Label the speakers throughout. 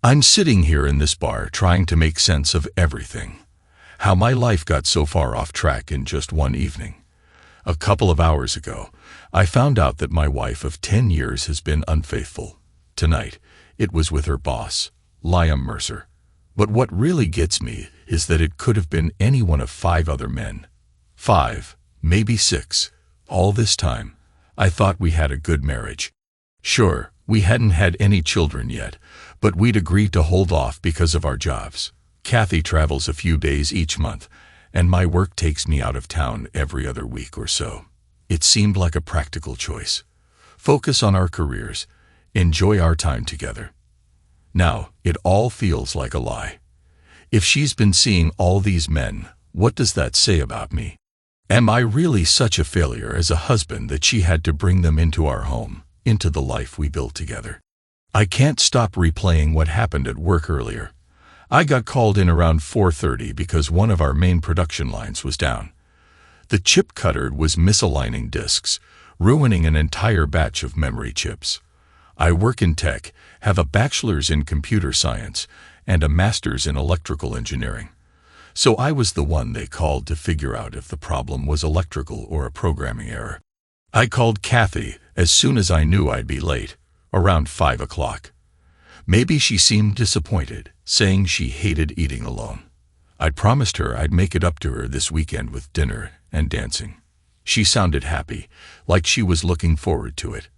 Speaker 1: I'm sitting here in this bar trying to make sense of everything. How my life got so far off track in just one evening. A couple of hours ago, I found out that my wife of 10 years has been unfaithful. Tonight, it was with her boss, Liam Mercer. But what really gets me is that it could have been any one of 5 other men. 5, maybe 6. All this time, I thought we had a good marriage. Sure, we hadn't had any children yet, but we'd agreed to hold off because of our jobs. Kathy travels a few days each month, and my work takes me out of town every other week or so. It seemed like a practical choice. Focus on our careers, enjoy our time together. Now, it all feels like a lie. If she's been seeing all these men, what does that say about me? Am I really such a failure as a husband that she had to bring them into our home, into the life we built together? I can't stop replaying what happened at work earlier. I got called in around 4:30 because one of our main production lines was down. The chip cutter was misaligning disks, ruining an entire batch of memory chips. I work in tech, have a bachelor's in computer science, and a master's in electrical engineering. So I was the one they called to figure out if the problem was electrical or a programming error. I called Kathy as soon as I knew I'd be late, around 5 o'clock. Maybe she seemed disappointed, saying she hated eating alone. I'd promised her I'd make it up to her this weekend with dinner and dancing. She sounded happy, like she was looking forward to it.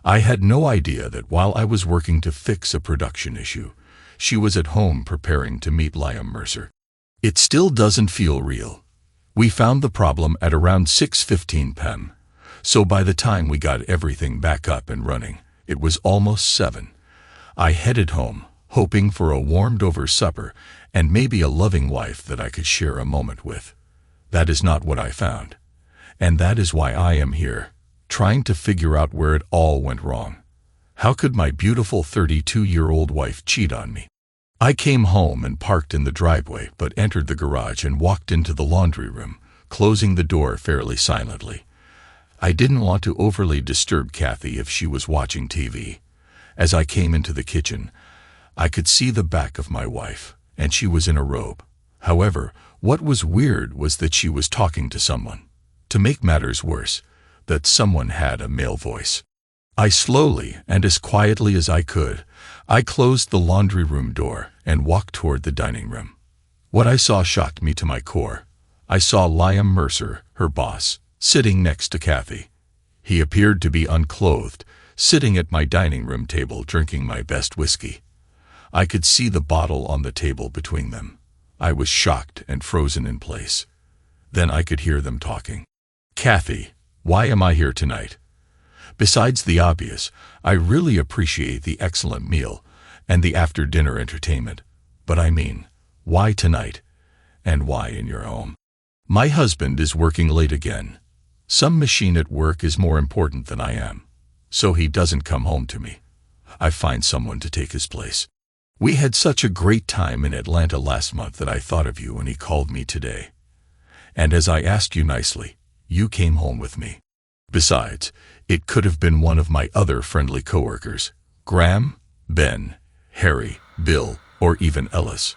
Speaker 1: I had no idea that while I was working to fix a production issue, she was at home preparing to meet Liam Mercer. It still doesn't feel real. We found the problem at around 6:15 p.m., so by the time we got everything back up and running, it was almost 7. I headed home, hoping for a warmed-over supper and maybe a loving wife that I could share a moment with. That is not what I found. And that is why I am here, trying to figure out where it all went wrong. How could my beautiful 32-year-old wife cheat on me? I came home and parked in the driveway, but entered the garage and walked into the laundry room, closing the door fairly silently. I didn't want to overly disturb Kathy if she was watching TV. As I came into the kitchen, I could see the back of my wife, and she was in a robe. However, what was weird was that she was talking to someone. To make matters worse, that someone had a male voice. I slowly, and as quietly as I could, I closed the laundry room door and walked toward the dining room. What I saw shocked me to my core. I saw Liam Mercer, her boss, sitting next to Kathy. He appeared to be unclothed, sitting at my dining room table drinking my best whiskey. I could see the bottle on the table between them. I was shocked and frozen in place. Then I could hear them talking. "Kathy, why am I here tonight? Besides the obvious, I really appreciate the excellent meal and the after-dinner entertainment. But I mean, why tonight? And why in your home? My husband is working late again. Some machine at work is more important than I am. So he doesn't come home to me. I find someone to take his place. We had such a great time in Atlanta last month that I thought of you when he called me today. And as I asked you nicely, you came home with me. Besides, it could have been one of my other friendly coworkers, Graham, Ben, Harry, Bill, or even Ellis.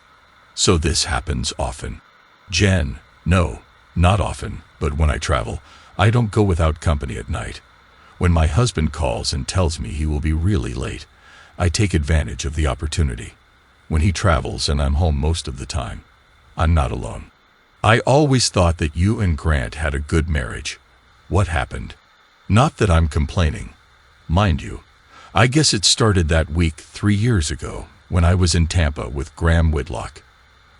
Speaker 1: So this happens often. Jen, no, not often, but when I travel, I don't go without company at night. When my husband calls and tells me he will be really late, I take advantage of the opportunity. When he travels and I'm home most of the time, I'm not alone. I always thought that you and Grant had a good marriage. What happened? Not that I'm complaining. Mind you, I guess it started that week 3 years ago when I was in Tampa with Graham Whitlock.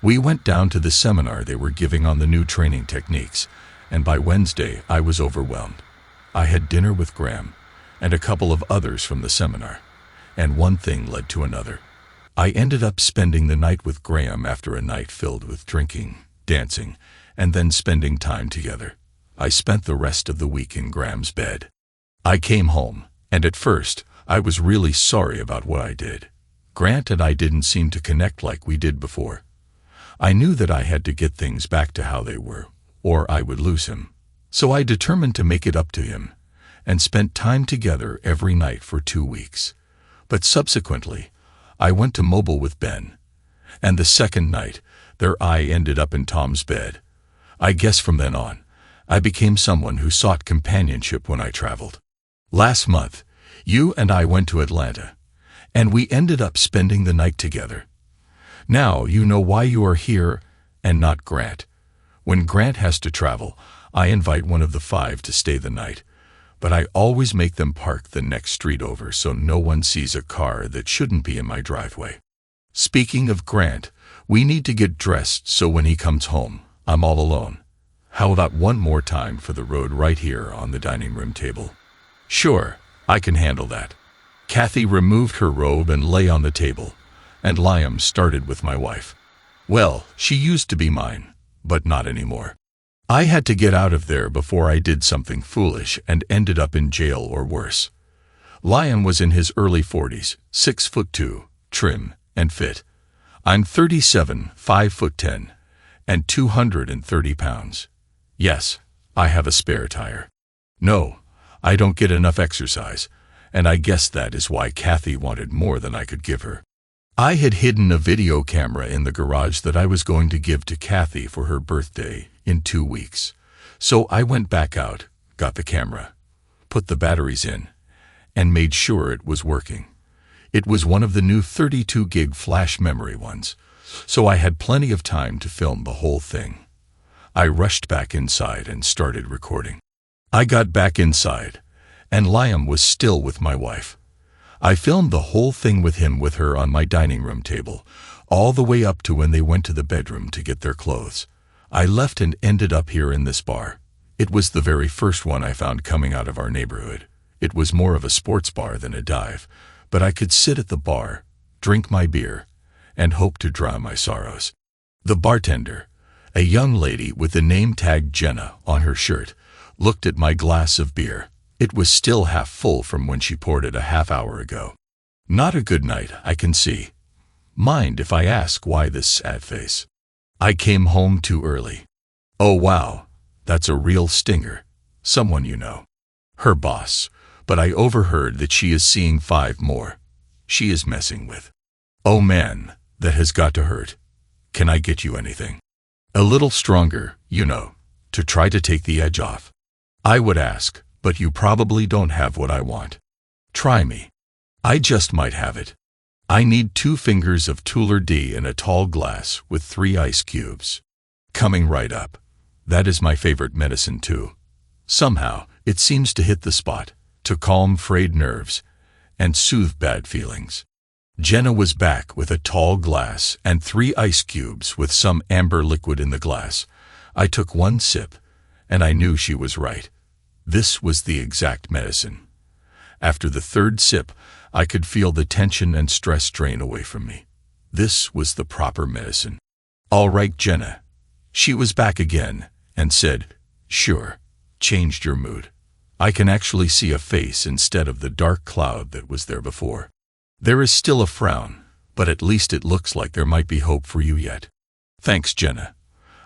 Speaker 1: We went down to the seminar they were giving on the new training techniques, and by Wednesday I was overwhelmed. I had dinner with Graham and a couple of others from the seminar, and one thing led to another. I ended up spending the night with Graham after a night filled with drinking, dancing, and then spending time together. I spent the rest of the week in Graham's bed. I came home, and at first, I was really sorry about what I did. Grant and I didn't seem to connect like we did before. I knew that I had to get things back to how they were, or I would lose him. So I determined to make it up to him, and spent time together every night for 2 weeks. But subsequently, I went to mobile with Ben. And the second night, their eye ended up in Tom's bed. I guess from then on, I became someone who sought companionship when I traveled. Last month, you and I went to Atlanta, and we ended up spending the night together. Now you know why you are here and not Grant. When Grant has to travel, I invite one of the 5 to stay the night, but I always make them park the next street over so no one sees a car that shouldn't be in my driveway. Speaking of Grant, we need to get dressed so when he comes home, I'm all alone. How about one more time for the road right here on the dining room table? Sure, I can handle that. Kathy removed her robe and lay on the table, and Liam started with my wife. Well, she used to be mine, but not anymore. I had to get out of there before I did something foolish and ended up in jail or worse. Liam was in his early 40s, 6'2", trim and fit. I'm 37, 5'10", and 230 pounds. Yes, I have a spare tire. No, I don't get enough exercise, and I guess that is why Kathy wanted more than I could give her. I had hidden a video camera in the garage that I was going to give to Kathy for her birthday in 2 weeks. So I went back out, got the camera, put the batteries in, and made sure it was working. It was one of the new 32 gig flash memory ones, so I had plenty of time to film the whole thing. I rushed back inside and started recording. I got back inside, and Liam was still with my wife. I filmed the whole thing with him with her on my dining room table, all the way up to when they went to the bedroom to get their clothes. I left and ended up here in this bar. It was the very first one I found coming out of our neighborhood. It was more of a sports bar than a dive, but I could sit at the bar, drink my beer, and hope to drown my sorrows. The bartender, a young lady with the name tag Jenna on her shirt, looked at my glass of beer. It was still half full from when she poured it a half hour ago. Not a good night, I can see. Mind if I ask why this sad face? I came home too early. Oh wow, that's a real stinger. Someone you know. Her boss, but I overheard that she is seeing 5 more. She is messing with. Oh man, that has got to hurt. Can I get you anything? A little stronger, you know, to try to take the edge off. I would ask, but you probably don't have what I want. Try me. I just might have it. I need 2 fingers of Tuller D in a tall glass with 3 ice cubes. Coming right up. That is my favorite medicine too. Somehow, it seems to hit the spot, to calm frayed nerves and soothe bad feelings. Jenna was back with a tall glass and 3 ice cubes with some amber liquid in the glass. I took 1 sip, and I knew she was right. This was the exact medicine. After the 3rd sip, I could feel the tension and stress drain away from me. This was the proper medicine. All right, Jenna. She was back again and said, sure, changed your mood. I can actually see a face instead of the dark cloud that was there before. There is still a frown, but at least it looks like there might be hope for you yet. Thanks, Jenna.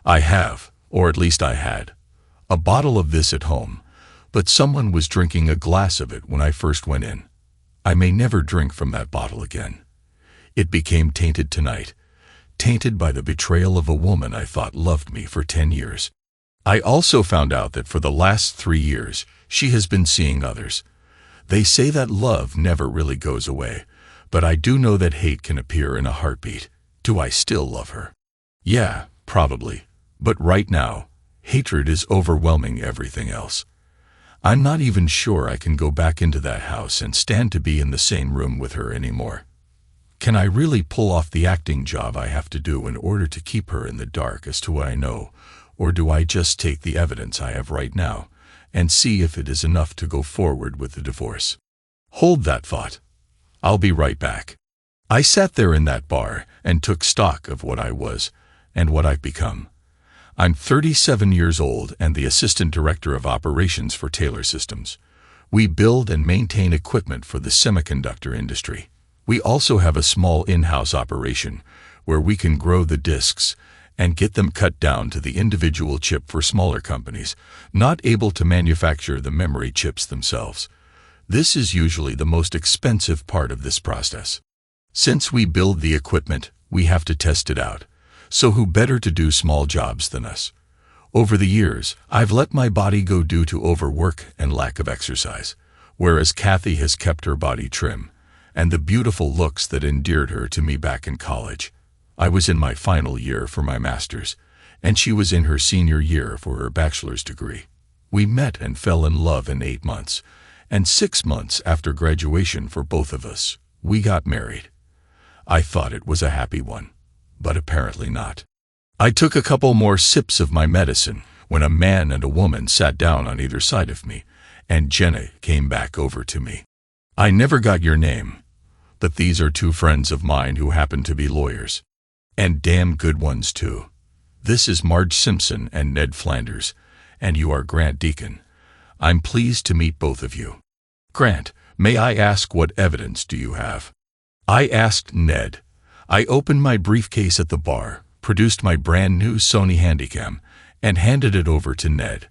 Speaker 1: I have, or at least I had, a bottle of this at home, but someone was drinking a glass of it when I first went in. I may never drink from that bottle again. It became tainted tonight, tainted by the betrayal of a woman I thought loved me for 10 years. I also found out that for the last 3 years, she has been seeing others. They say that love never really goes away, but I do know that hate can appear in a heartbeat. Do I still love her? Yeah, probably. But right now, hatred is overwhelming everything else. I'm not even sure I can go back into that house and stand to be in the same room with her anymore. Can I really pull off the acting job I have to do in order to keep her in the dark as to what I know, or do I just take the evidence I have right now and see if it is enough to go forward with the divorce? Hold that thought. I'll be right back. I sat there in that bar and took stock of what I was and what I've become. I'm 37 years old and the Assistant Director of Operations for Taylor Systems. We build and maintain equipment for the semiconductor industry. We also have a small in-house operation where we can grow the disks and get them cut down to the individual chip for smaller companies, not able to manufacture the memory chips themselves. This is usually the most expensive part of this process. Since we build the equipment, we have to test it out. So who better to do small jobs than us? Over the years, I've let my body go due to overwork and lack of exercise, whereas Kathy has kept her body trim and the beautiful looks that endeared her to me back in college. I was in my final year for my master's, and she was in her senior year for her bachelor's degree. We met and fell in love in 8 months, and 6 months after graduation for both of us, we got married. I thought it was a happy one, but apparently not. I took a couple more sips of my medicine when a man and a woman sat down on either side of me, and Jenna came back over to me. I never got your name, but these are 2 friends of mine who happen to be lawyers. And damn good ones too. This is Marge Simpson and Ned Flanders, and you are Grant Deacon. I'm pleased to meet both of you. Grant, may I ask what evidence do you have? I asked Ned. I opened my briefcase at the bar, produced my brand new Sony Handycam, and handed it over to Ned.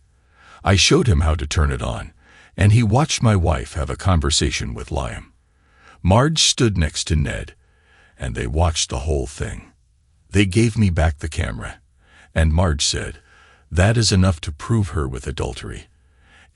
Speaker 1: I showed him how to turn it on, and he watched my wife have a conversation with Liam. Marge stood next to Ned, and they watched the whole thing. They gave me back the camera, and Marge said, "That is enough to prove her with adultery,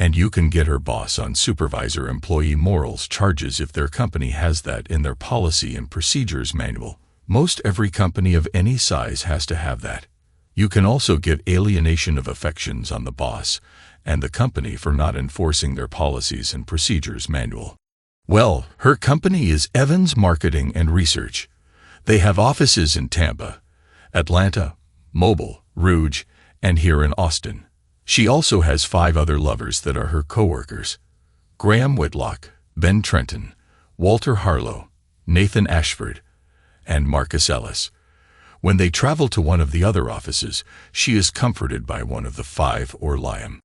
Speaker 1: and you can get her boss on supervisor-employee morals charges if their company has that in their policy and procedures manual. Most every company of any size has to have that. You can also get alienation of affections on the boss and the company for not enforcing their policies and procedures manual." Well, her company is Evans Marketing and Research. They have offices in Tampa, Atlanta, Mobile, Rouge, and here in Austin. She also has 5 other lovers that are her coworkers: Graham Whitlock, Ben Trenton, Walter Harlow, Nathan Ashford, and Marcus Ellis. When they travel to one of the other offices, she is comforted by one of the 5 or Liam.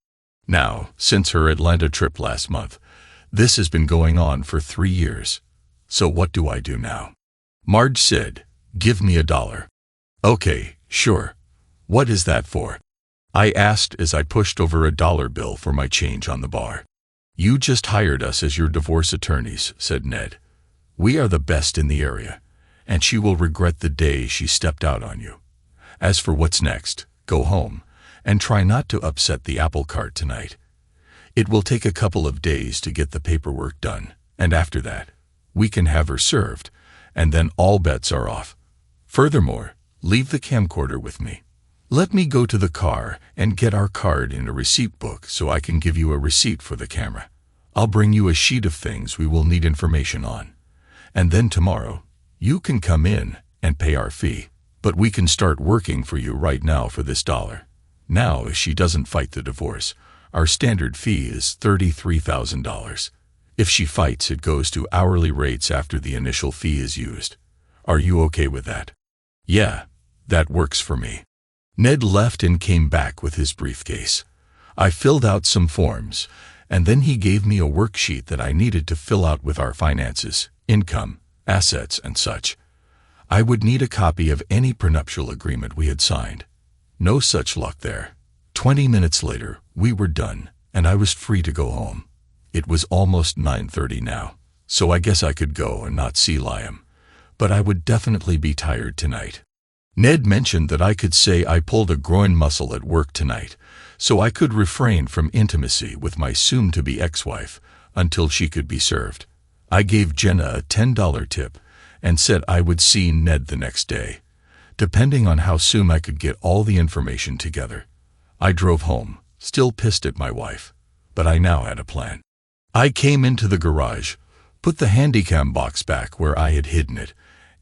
Speaker 1: Now, since her Atlanta trip last month, this has been going on for 3 years. So what do I do now? Marge said, "Give me $1. Okay, sure. What is that for?" I asked as I pushed over a $1 bill for my change on the bar. "You just hired us as your divorce attorneys," said Ned. "We are the best in the area, and she will regret the day she stepped out on you. As for what's next, go home and try not to upset the apple cart tonight. It will take a couple of days to get the paperwork done, and after that, we can have her served, and then all bets are off. Furthermore, leave the camcorder with me. Let me go to the car and get our card in a receipt book so I can give you a receipt for the camera. I'll bring you a sheet of things we will need information on. And then tomorrow, you can come in and pay our fee, but we can start working for you right now for this $1. Now, if she doesn't fight the divorce, our standard fee is $33,000. If she fights, it goes to hourly rates after the initial fee is used. Are you okay with that?" "Yeah, that works for me." Ned left and came back with his briefcase. I filled out some forms, and then he gave me a worksheet that I needed to fill out with our finances, income, assets, and such. I would need a copy of any prenuptial agreement we had signed. No such luck there. 20 minutes later, we were done, and I was free to go home. It was almost 9:30 now, so I guess I could go and not see Liam, but I would definitely be tired tonight. Ned mentioned that I could say I pulled a groin muscle at work tonight, so I could refrain from intimacy with my soon-to-be ex-wife until she could be served. I gave Jenna a $10 tip and said I would see Ned the next day, depending on how soon I could get all the information together. I drove home, still pissed at my wife, but I now had a plan. I came into the garage, put the Handycam box back where I had hidden it,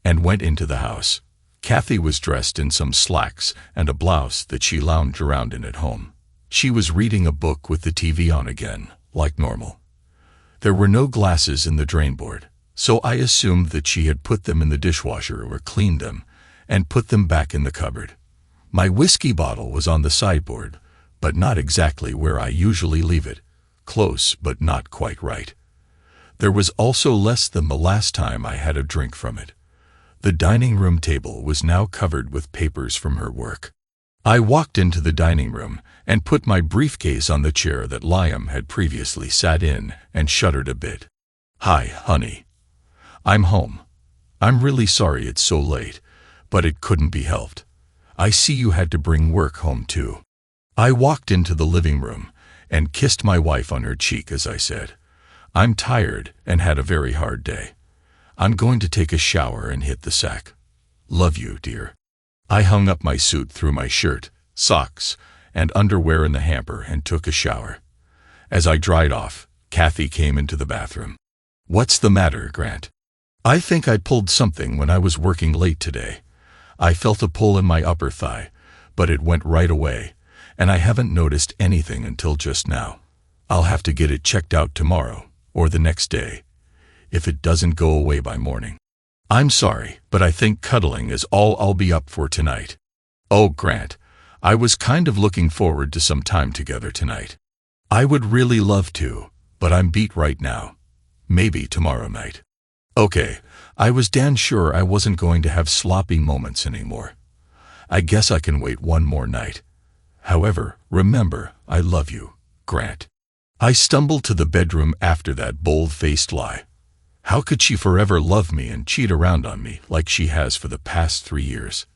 Speaker 1: and went into the house. Kathy was dressed in some slacks and a blouse that she lounged around in at home. She was reading a book with the TV on again, like normal. There were no glasses in the drain board, so I assumed that she had put them in the dishwasher or cleaned them and put them back in the cupboard. My whiskey bottle was on the sideboard, but not exactly where I usually leave it. Close, but not quite right. There was also less than the last time I had a drink from it. The dining room table was now covered with papers from her work. I walked into the dining room and put my briefcase on the chair that Liam had previously sat in and shuddered a bit. "Hi, honey. I'm home. I'm really sorry it's so late, but it couldn't be helped. I see you had to bring work home too. I walked into the living room and kissed my wife on her cheek as I said, I'm tired and had a very hard day. I'm going to take a shower and hit the sack. Love you, dear. I hung up my suit, threw my shirt, socks, and underwear in the hamper and took a shower. As I dried off, Kathy came into the bathroom. What's the matter, Grant? I think I pulled something when I was working late today. I felt a pull in my upper thigh, but it went right away, and I haven't noticed anything until just now. I'll have to get it checked out tomorrow, or the next day, if it doesn't go away by morning. I'm sorry, but I think cuddling is all I'll be up for tonight. Oh, Grant, I was kind of looking forward to some time together tonight. I would really love to, but I'm beat right now. Maybe tomorrow night. Okay, I was damn sure I wasn't going to have sloppy moments anymore. I guess I can wait one more night. However, remember, I love you, Grant. I stumbled to the bedroom after that bold-faced lie. How could she forever love me and cheat around on me like she has for the past 3 years?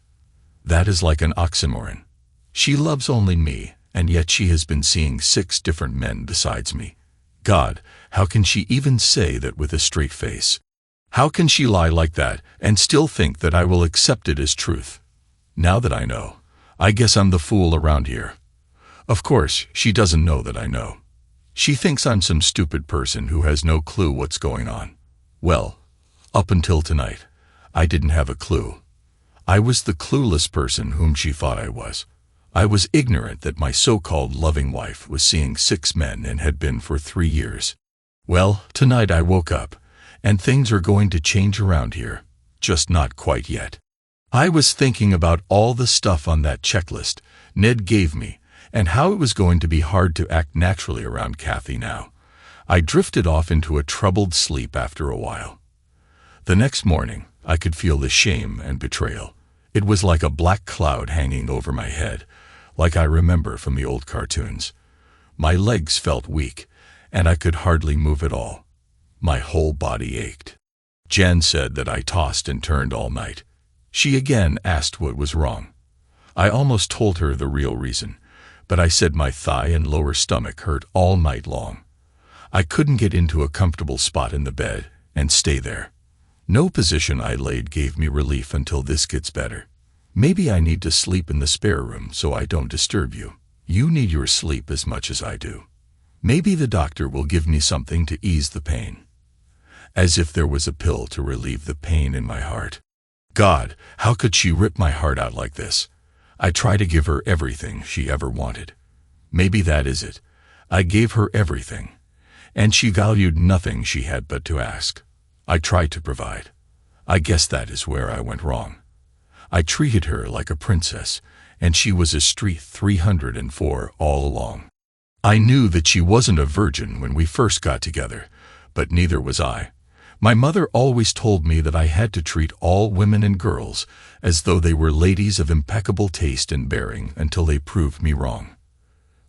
Speaker 1: That is like an oxymoron. She loves only me, and yet she has been seeing 6 different men besides me. God, how can she even say that with a straight face? How can she lie like that and still think that I will accept it as truth? Now that I know, I guess I'm the fool around here. Of course, she doesn't know that I know. She thinks I'm some stupid person who has no clue what's going on. Well, up until tonight, I didn't have a clue. I was the clueless person whom she thought I was. I was ignorant that my so-called loving wife was seeing 6 men and had been for 3 years. Well, tonight I woke up, and things are going to change around here, just not quite yet. I was thinking about all the stuff on that checklist Ned gave me, and how it was going to be hard to act naturally around Kathy now. I drifted off into a troubled sleep after a while. The next morning, I could feel the shame and betrayal. It was like a black cloud hanging over my head, like I remember from the old cartoons. My legs felt weak, and I could hardly move at all. My whole body ached. Jen said that I tossed and turned all night. She again asked what was wrong. I almost told her the real reason, but I said my thigh and lower stomach hurt all night long. I couldn't get into a comfortable spot in the bed and stay there. No position I laid gave me relief until this gets better. Maybe I need to sleep in the spare room so I don't disturb you. You need your sleep as much as I do. Maybe the doctor will give me something to ease the pain. As if there was a pill to relieve the pain in my heart. God, how could she rip my heart out like this? I tried to give her everything she ever wanted. Maybe that is it. I gave her everything, and she valued nothing she had but to ask. I tried to provide. I guess that is where I went wrong. I treated her like a princess, and she was a street 304 all along. I knew that she wasn't a virgin when we first got together, but neither was I. My mother always told me that I had to treat all women and girls as though they were ladies of impeccable taste and bearing until they proved me wrong.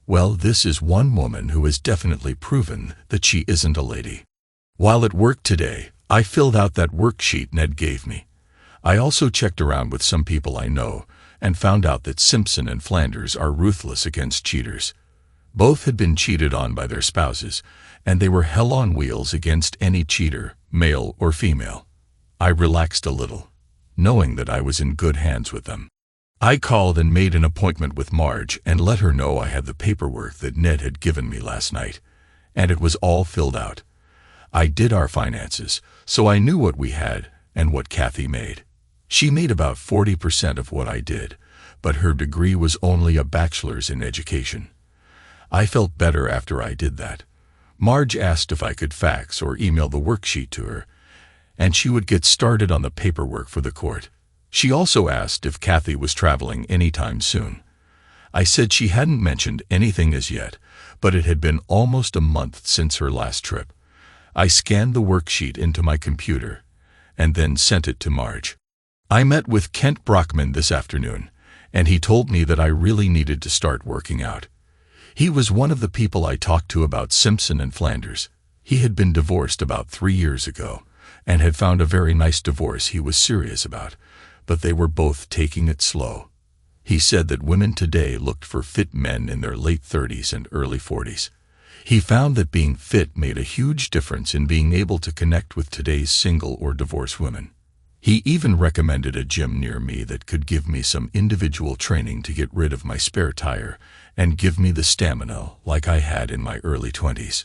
Speaker 1: Well, this is one woman who has definitely proven that she isn't a lady. While at work today, I filled out that worksheet Ned gave me. I also checked around with some people I know and found out that Simpson and Flanders are ruthless against cheaters. Both had been cheated on by their spouses, and they were hell on wheels against any cheater, male or female. I relaxed a little, knowing that I was in good hands with them. I called and made an appointment with Marge and let her know I had the paperwork that Ned had given me last night, and it was all filled out. I did our finances, so I knew what we had and what Kathy made. She made about 40% of what I did, but her degree was only a bachelor's in education. I felt better after I did that. Marge asked if I could fax or email the worksheet to her, and she would get started on the paperwork for the court. She also asked if Kathy was traveling anytime soon. I said she hadn't mentioned anything as yet, but it had been almost a month since her last trip. I scanned the worksheet into my computer and then sent it to Marge. I met with Kent Brockman this afternoon, and he told me that I really needed to start working out. He was one of the people I talked to about Simpson and Flanders. He had been divorced about 3 years ago, and had found a very nice divorce he was serious about, but they were both taking it slow. He said that women today looked for fit men in their late 30s and early 40s. He found that being fit made a huge difference in being able to connect with today's single or divorced women. He even recommended a gym near me that could give me some individual training to get rid of my spare tire and give me the stamina like I had in my early 20s.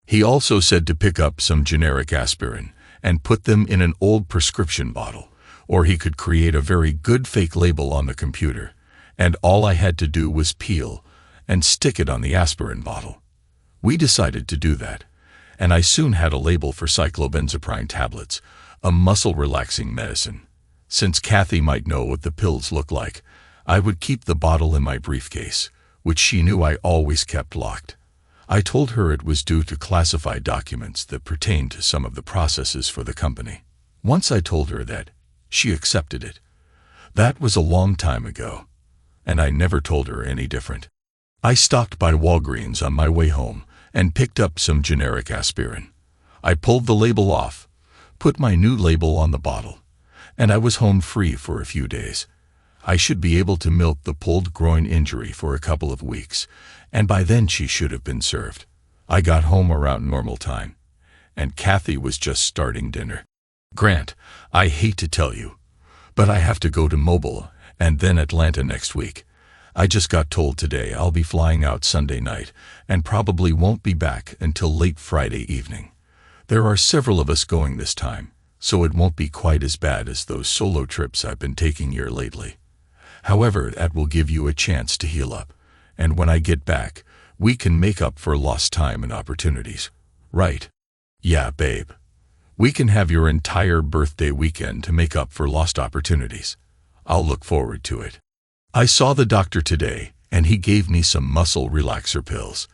Speaker 1: He also said to pick up some generic aspirin and put them in an old prescription bottle, or he could create a very good fake label on the computer, and all I had to do was peel and stick it on the aspirin bottle. We decided to do that, and I soon had a label for cyclobenzaprine tablets, a muscle-relaxing medicine. Since Kathy might know what the pills looked like, I would keep the bottle in my briefcase, which she knew I always kept locked. I told her it was due to classified documents that pertained to some of the processes for the company. Once I told her that, she accepted it. That was a long time ago, and I never told her any different. I stopped by Walgreens on my way home and picked up some generic aspirin. I pulled the label off, put my new label on the bottle, and I was home free for a few days. I should be able to milk the pulled groin injury for a couple of weeks, and by then she should have been served. I got home around normal time, and Kathy was just starting dinner. Grant, I hate to tell you, but I have to go to Mobile and then Atlanta next week. I just got told today I'll be flying out Sunday night and probably won't be back until late Friday evening. There are several of us going this time, so it won't be quite as bad as those solo trips I've been taking here lately. However, that will give you a chance to heal up, and when I get back, we can make up for lost time and opportunities. Right? Yeah, babe. We can have your entire birthday weekend to make up for lost opportunities. I'll look forward to it. I saw the doctor today, and he gave me some muscle relaxer pills.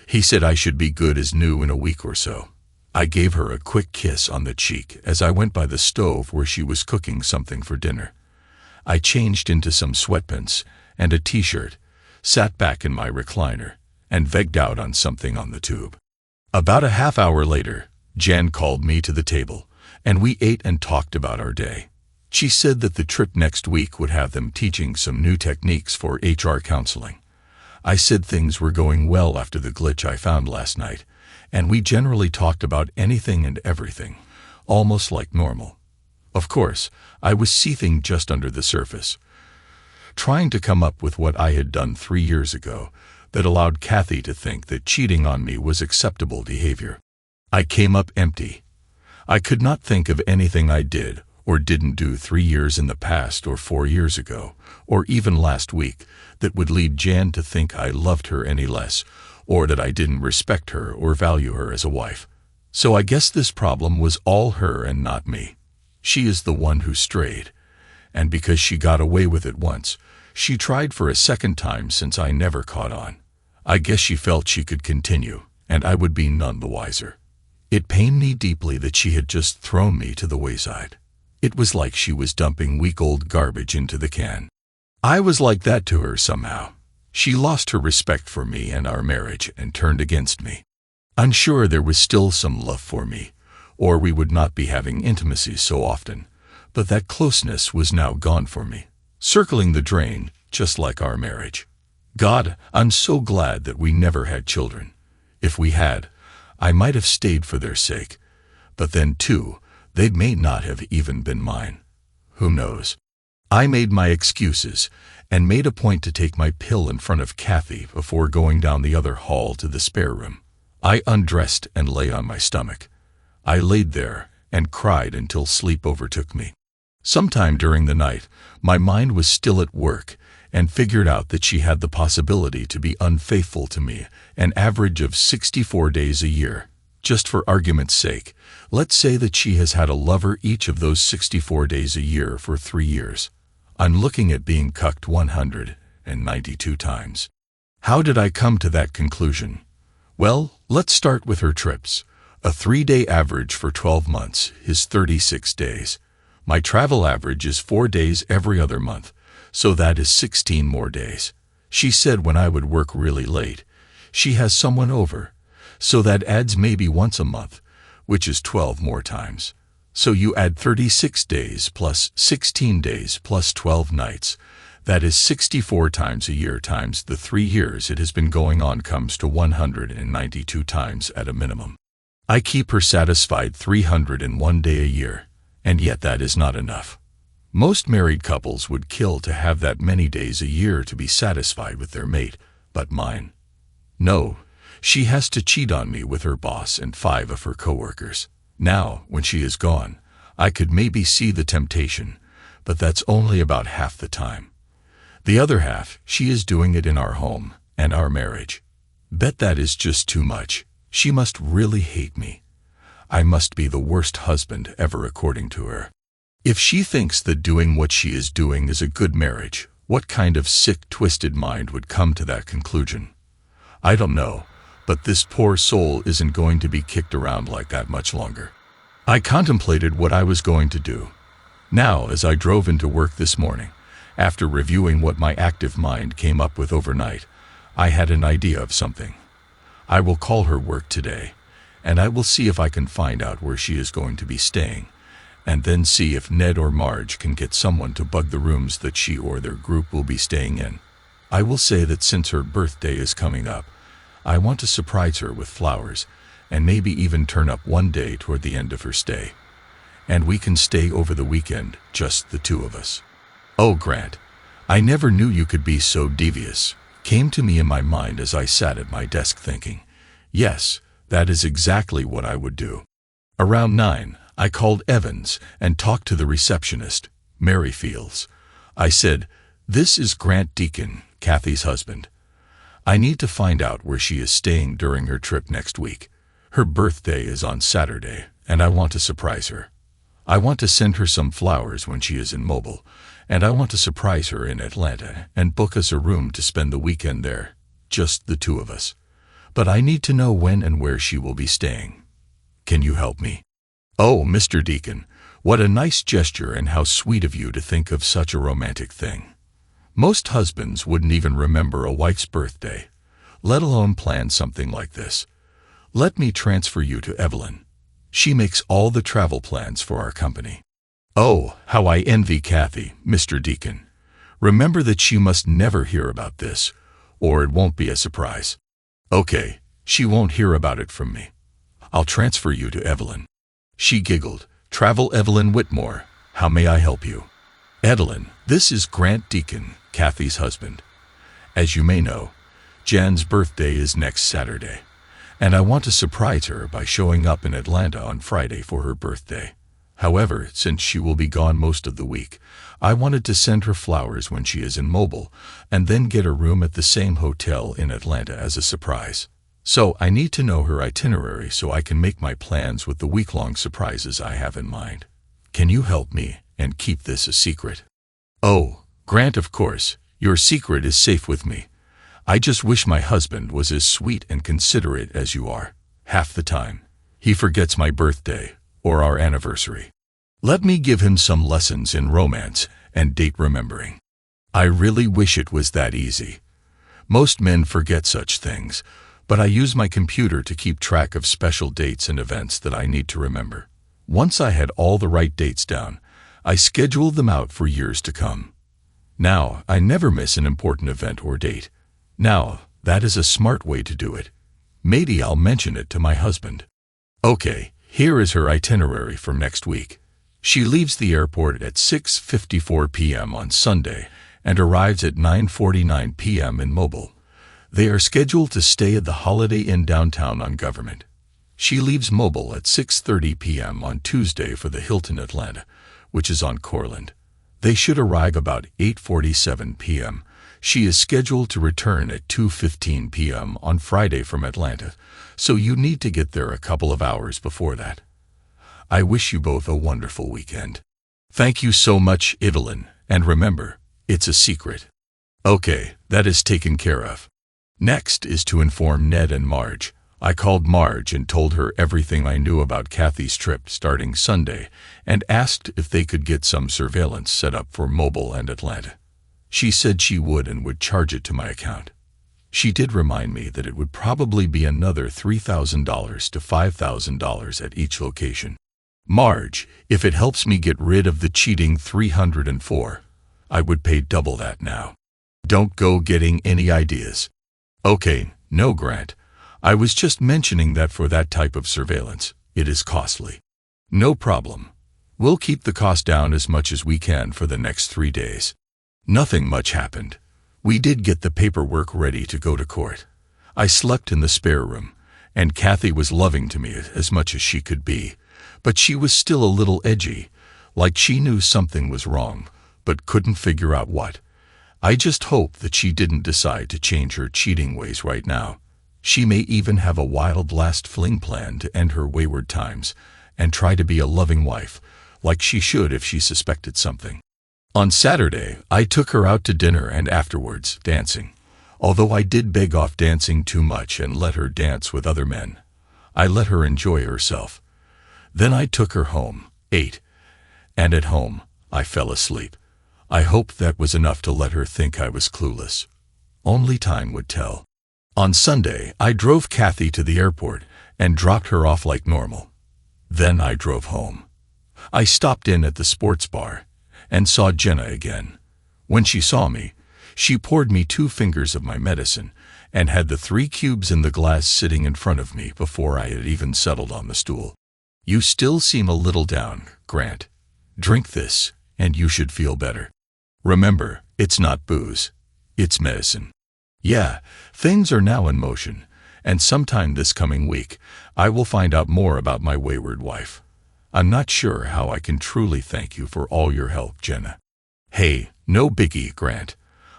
Speaker 1: He said I should be good as new in a week or so. I gave her a quick kiss on the cheek as I went by the stove where she was cooking something for dinner. I changed into some sweatpants and a t-shirt, sat back in my recliner, and vegged out on something on the tube. About a half hour later, Jan called me to the table, and we ate and talked about our day. She said that the trip next week would have them teaching some new techniques for HR counseling. I said things were going well after the glitch I found last night, and we generally talked about anything and everything, almost like normal. Of course, I was seething just under the surface, trying to come up with what I had done 3 years ago that allowed Kathy to think that cheating on me was acceptable behavior. I came up empty. I could not think of anything I did or didn't do 3 years in the past or 4 years ago, or even last week, that would lead Jan to think I loved her any less, or that I didn't respect her or value her as a wife. So I guess this problem was all her and not me. She is the one who strayed, and because she got away with it once, she tried for a second time since I never caught on. I guess she felt she could continue, and I would be none the wiser. It pained me deeply that she had just thrown me to the wayside. It was like she was dumping week-old garbage into the can. I was like that to her somehow. She lost her respect for me and our marriage and turned against me. Unsure there was still some love for me, or we would not be having intimacy so often, but that closeness was now gone for me, circling the drain, just like our marriage. God, I'm so glad that we never had children. If we had, I might have stayed for their sake, but then, too, they may not have even been mine. Who knows? I made my excuses and made a point to take my pill in front of Kathy before going down the other hall to the spare room. I undressed and lay on my stomach. I laid there and cried until sleep overtook me. Sometime during the night, my mind was still at work and figured out that she had the possibility to be unfaithful to me an average of 64 days a year. Just for argument's sake, let's say that she has had a lover each of those 64 days a year for 3 years. I'm looking at being cucked 192 times. How did I come to that conclusion? Well, let's start with her trips. A 3-day average for 12 months is 36 days. My travel average is 4 days every other month, so that is 16 more days. She said when I would work really late, she has someone over, so that adds maybe once a month, which is 12 more times. So you add 36 days plus 16 days plus 12 nights. That is 64 times a year times the 3 years it has been going on comes to 192 times at a minimum. I keep her satisfied 301 days a year, and yet that is not enough. Most married couples would kill to have that many days a year to be satisfied with their mate, but mine. No, she has to cheat on me with her boss and 5 of her coworkers. Now, when she is gone, I could maybe see the temptation, but that's only about half the time. The other half, she is doing it in our home and our marriage. Bet that is just too much. She must really hate me. I must be the worst husband ever according to her. If she thinks that doing what she is doing is a good marriage, what kind of sick, twisted mind would come to that conclusion? I don't know, but this poor soul isn't going to be kicked around like that much longer. I contemplated what I was going to do. Now, as I drove into work this morning, after reviewing what my active mind came up with overnight, I had an idea of something. I will call her work today, and I will see if I can find out where she is going to be staying, and then see if Ned or Marge can get someone to bug the rooms that she or their group will be staying in. I will say that since her birthday is coming up, I want to surprise her with flowers, and maybe even turn up one day toward the end of her stay. And we can stay over the weekend, just the 2 of us. Oh, Grant, I never knew you could be so devious, came to me in my mind as I sat at my desk thinking, yes, that is exactly what I would do. Around 9, I called Evans and talked to the receptionist, Mary Fields. I said, "This is Grant Deacon, Kathy's husband. I need to find out where she is staying during her trip next week. Her birthday is on Saturday, and I want to surprise her. I want to send her some flowers when she is in Mobile, and I want to surprise her in Atlanta and book us a room to spend the weekend there, just the 2 of us. But I need to know when and where she will be staying. Can you help me?" "Oh, Mr. Deacon, what a nice gesture and how sweet of you to think of such a romantic thing. Most husbands wouldn't even remember a wife's birthday, let alone plan something like this. Let me transfer you to Evelyn. She makes all the travel plans for our company." "Oh, how I envy Kathy, Mr. Deacon. Remember that she must never hear about this, or it won't be a surprise." "Okay, she won't hear about it from me. I'll transfer you to Evelyn." She giggled. "Travel Evelyn Whitmore, how may I help you?" "Evelyn, this is Grant Deacon, Kathy's husband. As you may know, Jan's birthday is next Saturday, and I want to surprise her by showing up in Atlanta on Friday for her birthday. However, since she will be gone most of the week, I wanted to send her flowers when she is in Mobile, and then get a room at the same hotel in Atlanta as a surprise. So I need to know her itinerary so I can make my plans with the week-long surprises I have in mind. Can you help me and keep this a secret?" "Oh, Grant, of course, your secret is safe with me. I just wish my husband was as sweet and considerate as you are. Half the time, he forgets my birthday or our anniversary. Let me give him some lessons in romance and date remembering. I really wish it was that easy. Most men forget such things, but I use my computer to keep track of special dates and events that I need to remember. Once I had all the right dates down, I scheduled them out for years to come. Now, I never miss an important event or date. Now, that is a smart way to do it. Maybe I'll mention it to my husband." "Okay, here is her itinerary for next week. She leaves the airport at 6:54 p.m. on Sunday and arrives at 9:49 p.m. in Mobile. They are scheduled to stay at the Holiday Inn downtown on Government. She leaves Mobile at 6:30 p.m. on Tuesday for the Hilton Atlanta, which is on Courland. They should arrive about 8:47 p.m. She is scheduled to return at 2:15 p.m. on Friday from Atlanta, so you need to get there a couple of hours before that. I wish you both a wonderful weekend." "Thank you so much, Evelyn, and remember, it's a secret." "Okay, that is taken care of." Next is to inform Ned and Marge. I called Marge and told her everything I knew about Kathy's trip starting Sunday and asked if they could get some surveillance set up for Mobile and Atlanta. She said she would and would charge it to my account. She did remind me that it would probably be another $3,000 to $5,000 at each location. Marge, if it helps me get rid of the cheating 304, I would pay double that now. Don't go getting any ideas. Okay, no, Grant. I was just mentioning that for that type of surveillance, it is costly. No problem. We'll keep the cost down as much as we can for the next 3 days. Nothing much happened. We did get the paperwork ready to go to court. I slept in the spare room, and Kathy was loving to me as much as she could be, but she was still a little edgy, like she knew something was wrong, but couldn't figure out what. I just hope that she didn't decide to change her cheating ways right now. She may even have a wild last fling plan to end her wayward times and try to be a loving wife, like she should if she suspected something. On Saturday, I took her out to dinner and afterwards, dancing. Although I did beg off dancing too much and let her dance with other men, I let her enjoy herself. Then I took her home, ate, and at home, I fell asleep. I hoped that was enough to let her think I was clueless. Only time would tell. On Sunday, I drove Kathy to the airport and dropped her off like normal. Then I drove home. I stopped in at the sports bar and saw Jenna again. When she saw me, she poured me 2 fingers of my medicine and had the 3 cubes in the glass sitting in front of me before I had even settled on the stool. You still seem a little down, Grant. Drink this, and you should feel better. Remember, it's not booze. It's medicine. Yeah, things are now in motion, and sometime this coming week, I will find out more about my wayward wife. I'm not sure how I can truly thank you for all your help, Jenna. Hey, no biggie, Grant.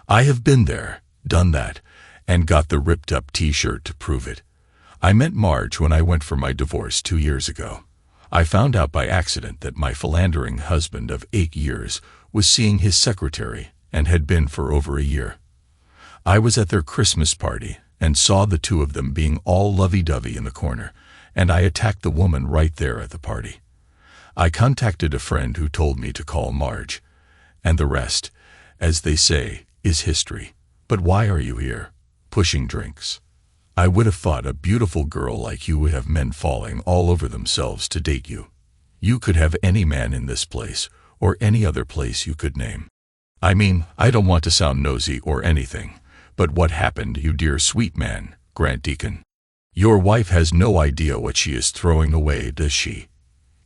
Speaker 1: I have been there, done that, and got the ripped-up t-shirt to prove it. I met Marge when I went for my divorce 2 years ago. I found out by accident that my philandering husband of 8 years was seeing his secretary and had been for over a year. I was at their Christmas party and saw the 2 of them being all lovey-dovey in the corner, and I attacked the woman right there at the party. I contacted a friend who told me to call Marge, and the rest, as they say, is history. But why are you here, pushing drinks? I would have thought a beautiful girl like you would have men falling all over themselves to date you. You could have any man in this place, or any other place you could name. I mean, I don't want to sound nosy or anything, but what happened, you dear sweet man, Grant Deacon? Your wife has no idea what she is throwing away, does she?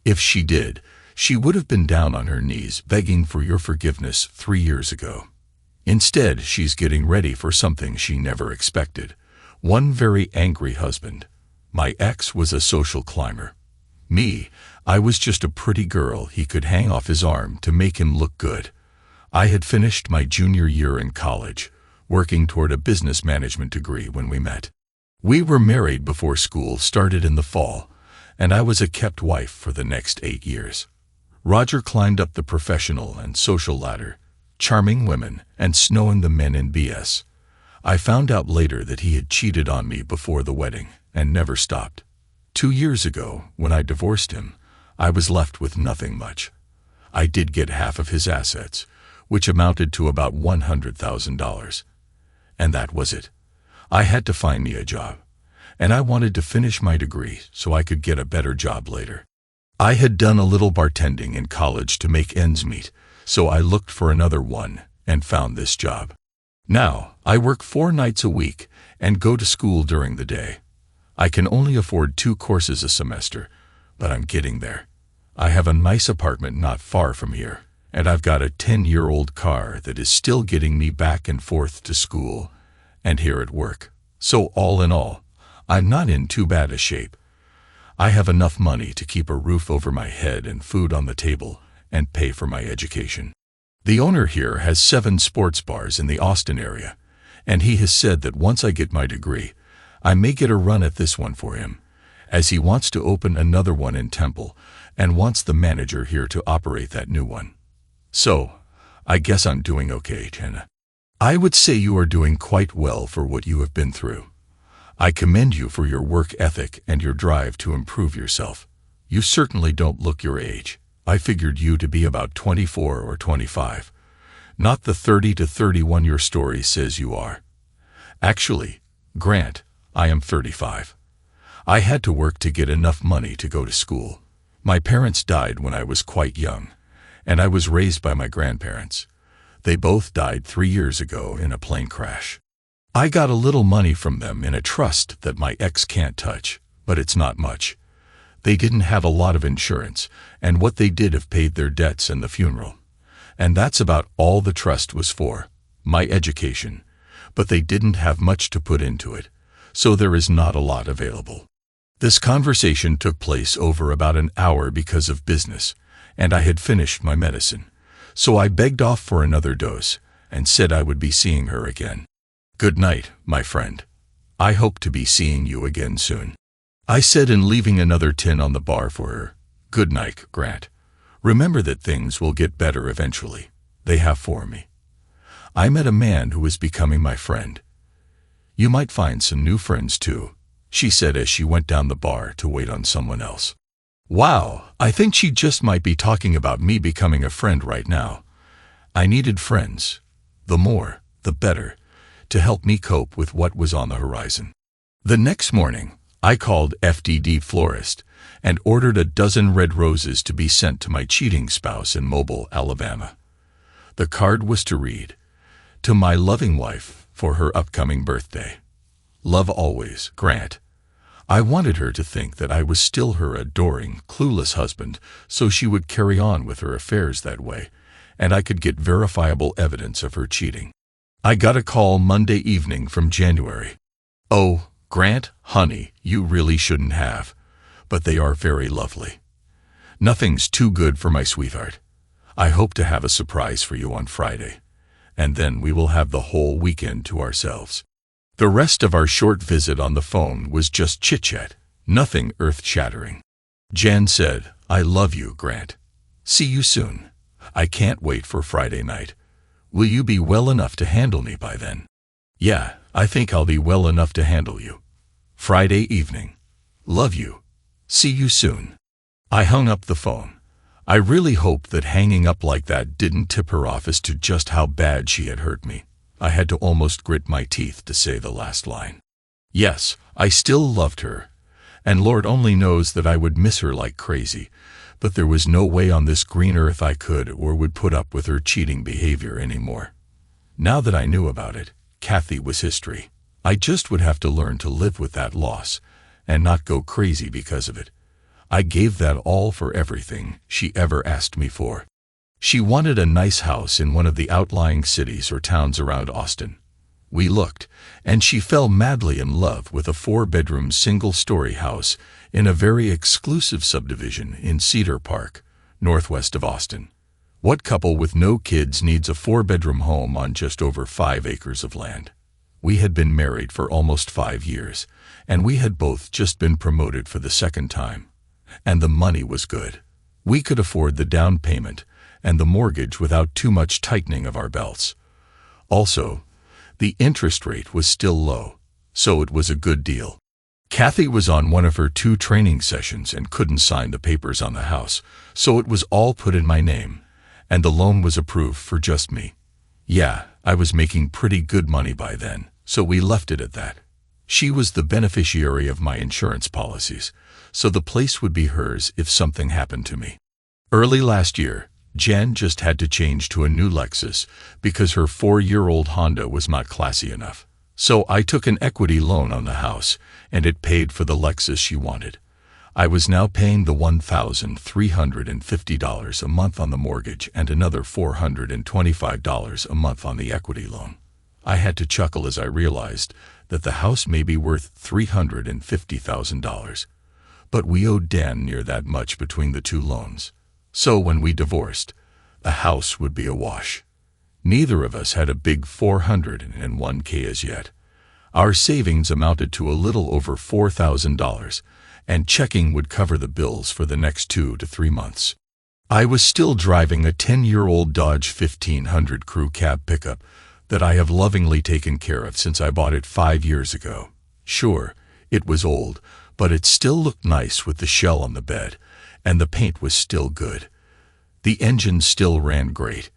Speaker 1: If she did, she would have been down on her knees begging for your forgiveness 3 years ago. Instead, she's getting ready for something she never expected. One very angry husband. My ex was a social climber. Me, I was just a pretty girl he could hang off his arm to make him look good. I had finished my junior year in college, working toward a business management degree when we met. We were married before school started in the fall, and I was a kept wife for the next 8 years. Roger climbed up the professional and social ladder, charming women and snowing the men in BS. I found out later that he had cheated on me before the wedding and never stopped. 2 years ago, when I divorced him, I was left with nothing much. I did get half of his assets, which amounted to about $100,000. And that was it. I had to find me a job, and I wanted to finish my degree so I could get a better job later. I had done a little bartending in college to make ends meet, so I looked for another one and found this job. Now, I work 4 nights a week and go to school during the day. I can only afford 2 courses a semester, but I'm getting there. I have a nice apartment not far from here, and I've got a 10-year-old car that is still getting me back and forth to school and here at work. So all in all, I'm not in too bad a shape. I have enough money to keep a roof over my head and food on the table and pay for my education. The owner here has 7 sports bars in the Austin area, and he has said that once I get my degree, I may get a run at this one for him, as he wants to open another one in Temple and wants the manager here to operate that new one. So, I guess I'm doing okay, Jenna. I would say you are doing quite well for what you have been through. I commend you for your work ethic and your drive to improve yourself. You certainly don't look your age. I figured you to be about 24 or 25, not the 30 to 31 your story says you are. Actually, Grant, I am 35. I had to work to get enough money to go to school. My parents died when I was quite young, and I was raised by my grandparents. They both died 3 years ago in a plane crash. I got a little money from them in a trust that my ex can't touch, but it's not much. They didn't have a lot of insurance, and what they did have paid their debts and the funeral. And that's about all the trust was for, my education. But they didn't have much to put into it, so there is not a lot available. This conversation took place over about an hour because of business, and I had finished my medicine. So I begged off for another dose, and said I would be seeing her again. Good night, my friend. I hope to be seeing you again soon. I said in leaving another tin on the bar for her. Good night, Grant. Remember that things will get better eventually. They have for me. I met a man who is becoming my friend. You might find some new friends too, she said as she went down the bar to wait on someone else. Wow, I think she just might be talking about me becoming a friend right now. I needed friends, the more, the better, to help me cope with what was on the horizon. The next morning, I called FDD Florist and ordered a dozen red roses to be sent to my cheating spouse in Mobile, Alabama. The card was to read, "To my loving wife for her upcoming birthday. Love always, Grant." I wanted her to think that I was still her adoring, clueless husband, so she would carry on with her affairs that way, and I could get verifiable evidence of her cheating. I got a call Monday evening from January. "Oh, Grant, honey, you really shouldn't have, but they are very lovely. Nothing's too good for my sweetheart. I hope to have a surprise for you on Friday, and then we will have the whole weekend to ourselves." The rest of our short visit on the phone was just chit-chat, nothing earth-shattering. Jan said, "I love you, Grant. See you soon. I can't wait for Friday night. Will you be well enough to handle me by then?" "Yeah, I think I'll be well enough to handle you. Friday evening. Love you. See you soon." I hung up the phone. I really hoped that hanging up like that didn't tip her off as to just how bad she had hurt me. I had to almost grit my teeth to say the last line. Yes, I still loved her, and Lord only knows that I would miss her like crazy, but there was no way on this green earth I could or would put up with her cheating behavior anymore. Now that I knew about it, Kathy was history. I just would have to learn to live with that loss and not go crazy because of it. I gave that all for everything she ever asked me for. She wanted a nice house in one of the outlying cities or towns around Austin. We looked, and she fell madly in love with a 4-bedroom single-story house in a very exclusive subdivision in Cedar Park, northwest of Austin. What couple with no kids needs a 4-bedroom home on just over 5 acres of land? We had been married for almost 5 years, and we had both just been promoted for the second time. And the money was good. We could afford the down payment and the mortgage without too much tightening of our belts. Also, the interest rate was still low, so it was a good deal. Kathy was on one of her 2 training sessions and couldn't sign the papers on the house, so it was all put in my name, and the loan was approved for just me. Yeah, I was making pretty good money by then, so we left it at that. She was the beneficiary of my insurance policies, so the place would be hers if something happened to me. Early last year, Jen just had to change to a new Lexus because her 4-year-old Honda was not classy enough. So I took an equity loan on the house, and it paid for the Lexus she wanted. I was now paying the $1,350 a month on the mortgage and another $425 a month on the equity loan. I had to chuckle as I realized that the house may be worth $350,000. But we owed Dan near that much between the 2 loans. So when we divorced, the house would be a wash. Neither of us had a big 401k as yet. Our savings amounted to a little over $4,000, and checking would cover the bills for the next 2 to 3 months. I was still driving a 10-year-old Dodge 1500 crew cab pickup that I have lovingly taken care of since I bought it 5 years ago. Sure, it was old, but it still looked nice with the shell on the bed, and the paint was still good. The engine still ran great.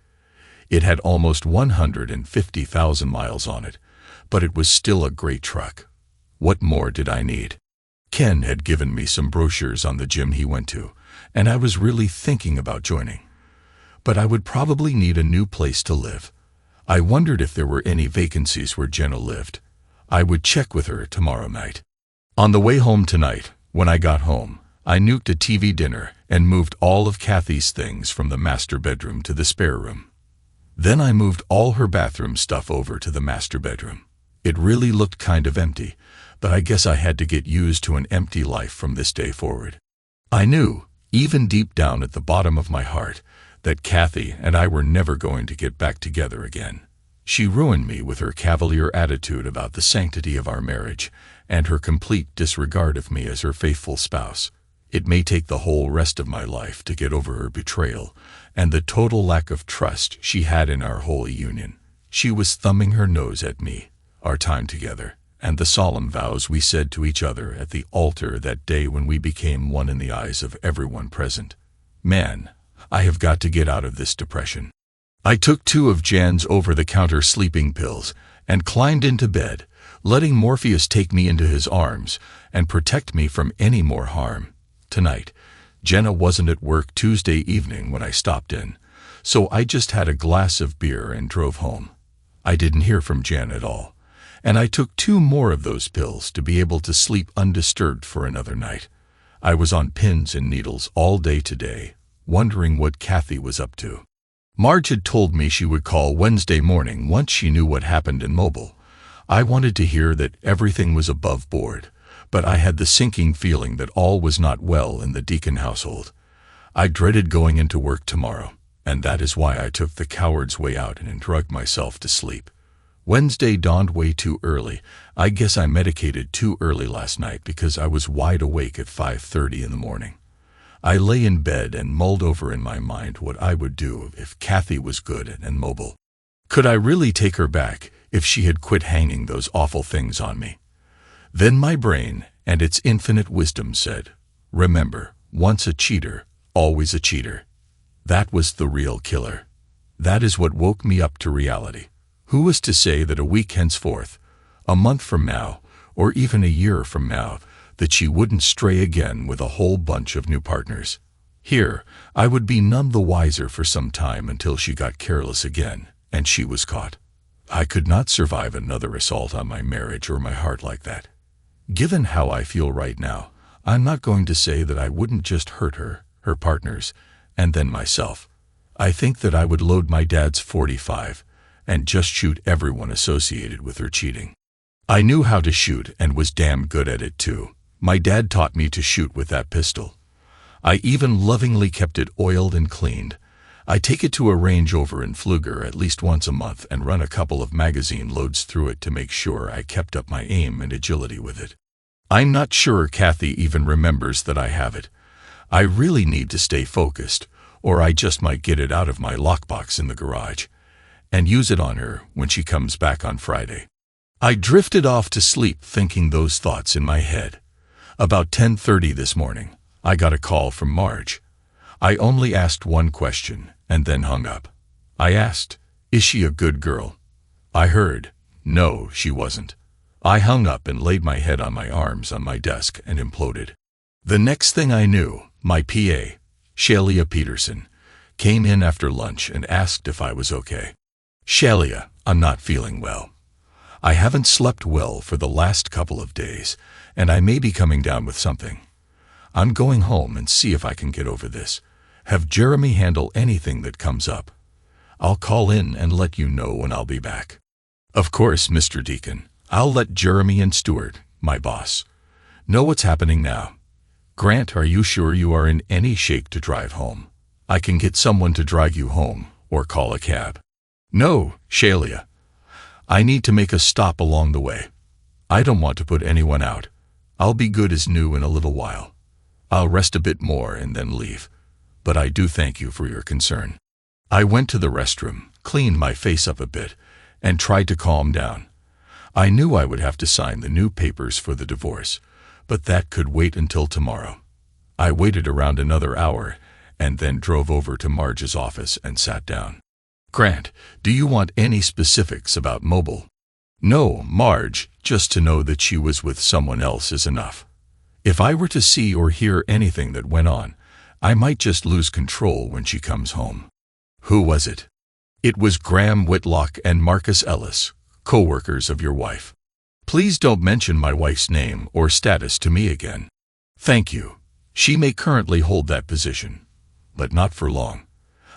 Speaker 1: It had almost 150,000 miles on it, but it was still a great truck. What more did I need? Ken had given me some brochures on the gym he went to, and I was really thinking about joining. But I would probably need a new place to live. I wondered if there were any vacancies where Jenna lived. I would check with her tomorrow night. On the way home tonight, when I got home, I nuked a TV dinner and moved all of Kathy's things from the master bedroom to the spare room. Then I moved all her bathroom stuff over to the master bedroom. It really looked kind of empty, but I guess I had to get used to an empty life from this day forward. I knew, even deep down at the bottom of my heart, that Kathy and I were never going to get back together again. She ruined me with her cavalier attitude about the sanctity of our marriage and her complete disregard of me as her faithful spouse. It may take the whole rest of my life to get over her betrayal and the total lack of trust she had in our holy union. She was thumbing her nose at me, our time together, and the solemn vows we said to each other at the altar that day when we became one in the eyes of everyone present. Man, I have got to get out of this depression. I took 2 of Jan's over-the-counter sleeping pills and climbed into bed, letting Morpheus take me into his arms and protect me from any more harm. Tonight, Jenna wasn't at work Tuesday evening when I stopped in, so I just had a glass of beer and drove home. I didn't hear from Jan at all, and I took 2 more of those pills to be able to sleep undisturbed for another night. I was on pins and needles all day today, wondering what Kathy was up to. Marge had told me she would call Wednesday morning once she knew what happened in Mobile. I wanted to hear that everything was above board, but I had the sinking feeling that all was not well in the Deacon household. I dreaded going into work tomorrow, and that is why I took the coward's way out and drugged myself to sleep. Wednesday dawned way too early. I guess I medicated too early last night because I was wide awake at 5:30 in the morning. I lay in bed and mulled over in my mind what I would do if Kathy was good and mobile. Could I really take her back if she had quit hanging those awful things on me? Then my brain and its infinite wisdom said, remember, once a cheater, always a cheater. That was the real killer. That is what woke me up to reality. Who was to say that a week henceforth, a month from now, or even a year from now, that she wouldn't stray again with a whole bunch of new partners? Here, I would be none the wiser for some time until she got careless again, and she was caught. I could not survive another assault on my marriage or my heart like that. Given how I feel right now, I'm not going to say that I wouldn't just hurt her, her partners, and then myself. I think that I would load my dad's .45 and just shoot everyone associated with her cheating. I knew how to shoot and was damn good at it too. My dad taught me to shoot with that pistol. I even lovingly kept it oiled and cleaned. I take it to a range over in Pfluger at least once a month and run a couple of magazine loads through it to make sure I kept up my aim and agility with it. I'm not sure Kathy even remembers that I have it. I really need to stay focused, or I just might get it out of my lockbox in the garage and use it on her when she comes back on Friday. I drifted off to sleep thinking those thoughts in my head. About 10:30 this morning, I got a call from Marge. I only asked one question and then hung up. I asked, is she a good girl? I heard, no, she wasn't. I hung up and laid my head on my arms on my desk and imploded. The next thing I knew, my PA, Shelia Peterson, came in after lunch and asked if I was okay. Shelia, I'm not feeling well. I haven't slept well for the last couple of days, and I may be coming down with something. I'm going home and see if I can get over this. Have Jeremy handle anything that comes up. I'll call in and let you know when I'll be back. Of course, Mr. Deacon. I'll let Jeremy and Stuart, my boss, know what's happening now. Grant, are you sure you are in any shape to drive home? I can get someone to drive you home, or call a cab. No, Shelia. I need to make a stop along the way. I don't want to put anyone out. I'll be good as new in a little while. I'll rest a bit more and then leave. But I do thank you for your concern. I went to the restroom, cleaned my face up a bit, and tried to calm down. I knew I would have to sign the new papers for the divorce, but that could wait until tomorrow. I waited around another hour and then drove over to Marge's office and sat down. Grant, do you want any specifics about Mobile? No, Marge, just to know that she was with someone else is enough. If I were to see or hear anything that went on, I might just lose control when she comes home. Who was it? It was Graham Whitlock and Marcus Ellis, co-workers of your wife. Please don't mention my wife's name or status to me again. Thank you. She may currently hold that position, but not for long.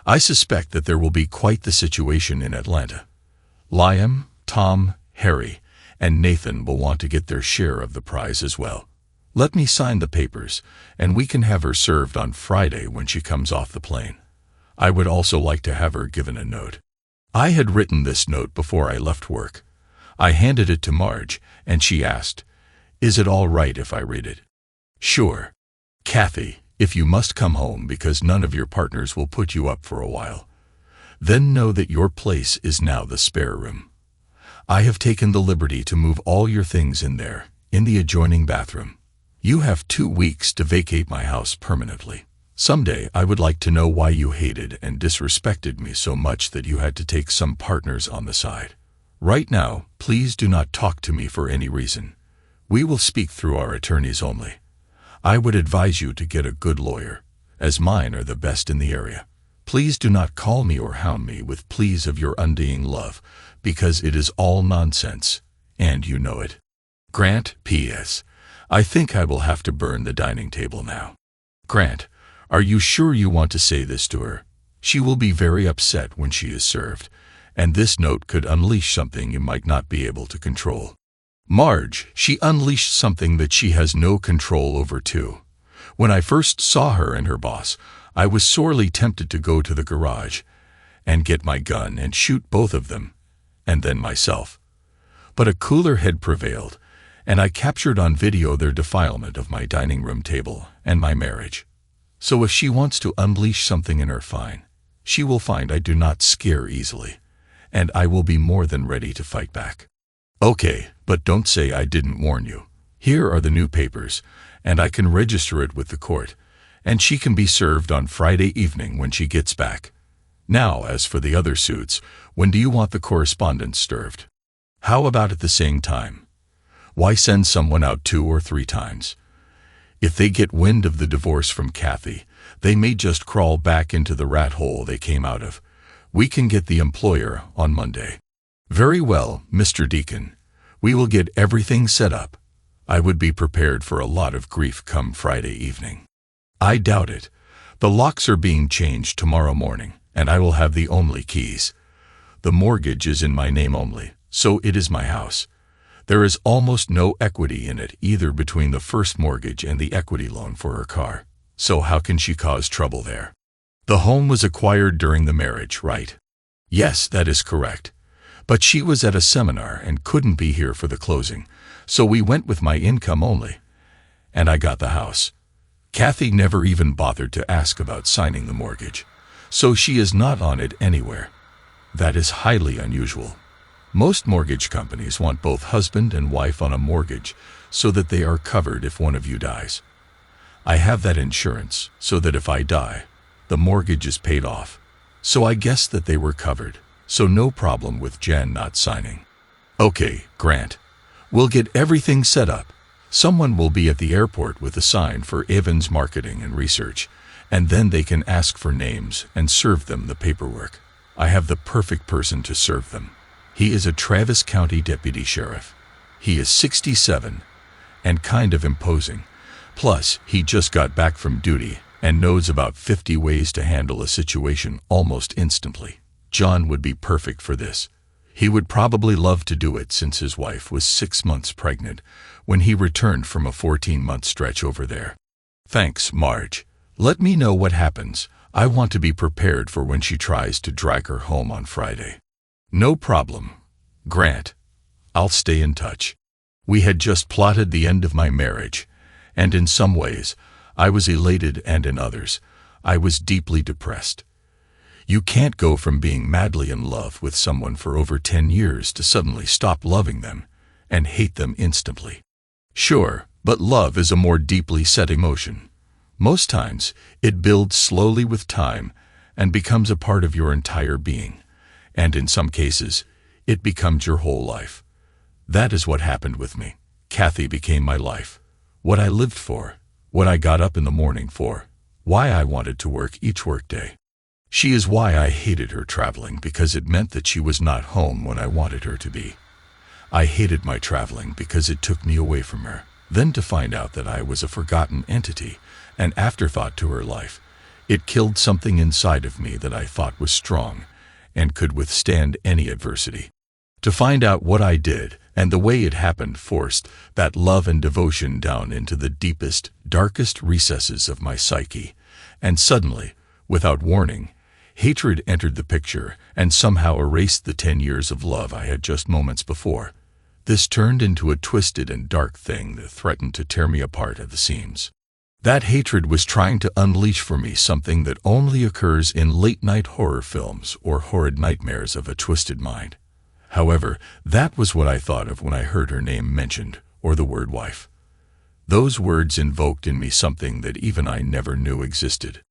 Speaker 1: I suspect that there will be quite the situation in Atlanta. Liam, Tom, Harry, and Nathan will want to get their share of the prize as well. Let me sign the papers, and we can have her served on Friday when she comes off the plane. I would also like to have her given a note. I had written this note before I left work. I handed it to Marge, and she asked, "Is it all right if I read it?" "Sure. Kathy, if you must come home because none of your partners will put you up for a while, then know that your place is now the spare room. I have taken the liberty to move all your things in there, in the adjoining bathroom. You have 2 weeks to vacate my house permanently. Someday I would like to know why you hated and disrespected me so much that you had to take some partners on the side. Right now, please do not talk to me for any reason. We will speak through our attorneys only. I would advise you to get a good lawyer, as mine are the best in the area. Please do not call me or hound me with pleas of your undying love, because it is all nonsense, and you know it. Grant, P.S. I think I will have to burn the dining table now. Grant, are you sure you want to say this to her? She will be very upset when she is served, and this note could unleash something you might not be able to control. Marge, she unleashed something that she has no control over too. When I first saw her and her boss, I was sorely tempted to go to the garage and get my gun and shoot both of them, and then myself. But a cooler head prevailed, and I captured on video their defilement of my dining room table and my marriage. So if she wants to unleash something in her, fine. She will find I do not scare easily, and I will be more than ready to fight back. Okay, but don't say I didn't warn you. Here are the new papers, and I can register it with the court, and she can be served on Friday evening when she gets back. Now, as for the other suits, when do you want the correspondence served? How about at the same time? Why send someone out 2 or 3 times? If they get wind of the divorce from Kathy, they may just crawl back into the rat hole they came out of. We can get the employer on Monday. Very well, Mr. Deacon. We will get everything set up. I would be prepared for a lot of grief come Friday evening. I doubt it. The locks are being changed tomorrow morning, and I will have the only keys. The mortgage is in my name only, so it is my house. There is almost no equity in it either between the first mortgage and the equity loan for her car. So how can she cause trouble there? The home was acquired during the marriage, right? Yes, that is correct. But she was at a seminar and couldn't be here for the closing, so we went with my income only, and I got the house. Kathy never even bothered to ask about signing the mortgage, so she is not on it anywhere. That is highly unusual. Most mortgage companies want both husband and wife on a mortgage so that they are covered if one of you dies. I have that insurance so that if I die, the mortgage is paid off. So I guess that they were covered, so no problem with Jan not signing. Okay, Grant. We'll get everything set up. Someone will be at the airport with a sign for Evans Marketing and Research, and then they can ask for names and serve them the paperwork. I have the perfect person to serve them. He is a Travis County Deputy Sheriff. He is 67 and kind of imposing. Plus, he just got back from duty and knows about 50 ways to handle a situation almost instantly. John would be perfect for this. He would probably love to do it since his wife was 6 months pregnant when he returned from a 14-month stretch over there. Thanks, Marge. Let me know what happens. I want to be prepared for when she tries to drag her home on Friday. No problem, Grant. I'll stay in touch. We had just plotted the end of my marriage, and in some ways, I was elated, and in others, I was deeply depressed. You can't go from being madly in love with someone for over 10 years to suddenly stop loving them and hate them instantly. Sure, but love is a more deeply set emotion. Most times, it builds slowly with time and becomes a part of your entire being. And in some cases, it becomes your whole life. That is what happened with me. Kathy became my life. What I lived for, what I got up in the morning for, why I wanted to work each workday. She is why I hated her traveling, because it meant that she was not home when I wanted her to be. I hated my traveling because it took me away from her. Then to find out that I was a forgotten entity, an afterthought to her life, it killed something inside of me that I thought was strong and could withstand any adversity. To find out what I did and the way it happened forced that love and devotion down into the deepest, darkest recesses of my psyche, and suddenly, without warning, hatred entered the picture and somehow erased the 10 years of love I had just moments before. This turned into a twisted and dark thing that threatened to tear me apart at the seams. That hatred was trying to unleash for me something that only occurs in late-night horror films or horrid nightmares of a twisted mind. However, that was what I thought of when I heard her name mentioned, or the word wife. Those words invoked in me something that even I never knew existed.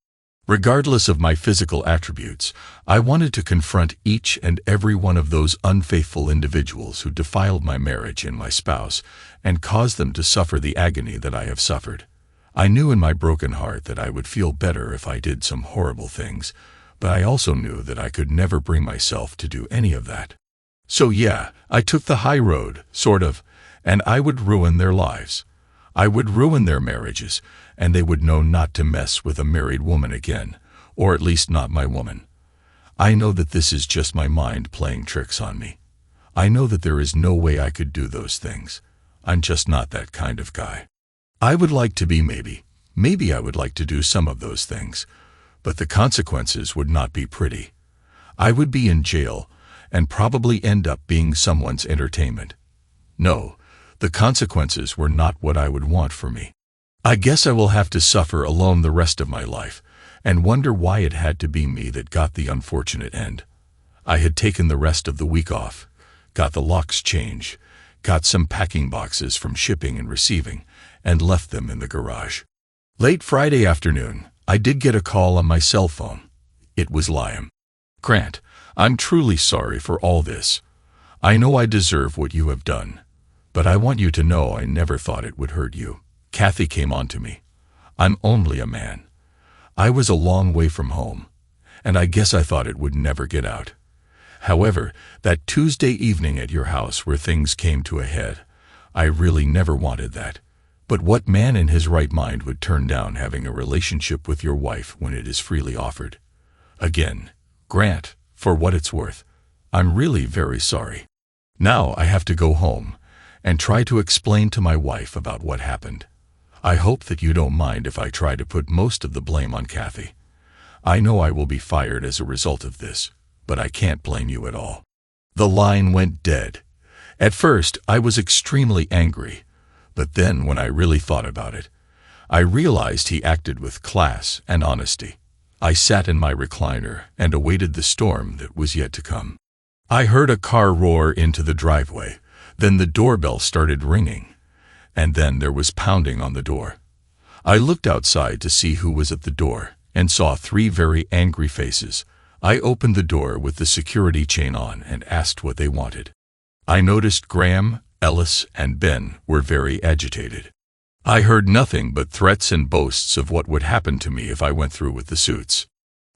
Speaker 1: Regardless of my physical attributes, I wanted to confront each and every one of those unfaithful individuals who defiled my marriage and my spouse and caused them to suffer the agony that I have suffered. I knew in my broken heart that I would feel better if I did some horrible things, but I also knew that I could never bring myself to do any of that. So yeah, I took the high road, sort of, and I would ruin their lives. I would ruin their marriages, and they would know not to mess with a married woman again, or at least not my woman. I know that this is just my mind playing tricks on me. I know that there is no way I could do those things. I'm just not that kind of guy. I would like to be maybe I would like to do some of those things, but the consequences would not be pretty. I would be in jail and probably end up being someone's entertainment. No, the consequences were not what I would want for me. I guess I will have to suffer alone the rest of my life and wonder why it had to be me that got the unfortunate end. I had taken the rest of the week off, got the locks changed, got some packing boxes from shipping and receiving, and left them in the garage. Late Friday afternoon, I did get a call on my cell phone. It was Liam. "Grant, I'm truly sorry for all this. I know I deserve what you have done, but I want you to know I never thought it would hurt you." Kathy came on to me. "I'm only a man. I was a long way from home, and I guess I thought it would never get out. However, that Tuesday evening at your house where things came to a head, I really never wanted that. But what man in his right mind would turn down having a relationship with your wife when it is freely offered? Again, Grant, for what it's worth, I'm really very sorry. Now I have to go home and try to explain to my wife about what happened. I hope that you don't mind if I try to put most of the blame on Kathy. I know I will be fired as a result of this, but I can't blame you at all." The line went dead. At first, I was extremely angry, but then when I really thought about it, I realized he acted with class and honesty. I sat in my recliner and awaited the storm that was yet to come. I heard a car roar into the driveway, then the doorbell started ringing, and then there was pounding on the door. I looked outside to see who was at the door and saw 3 very angry faces. I opened the door with the security chain on and asked what they wanted. I noticed Graham, Ellis, and Ben were very agitated. I heard nothing but threats and boasts of what would happen to me if I went through with the suits.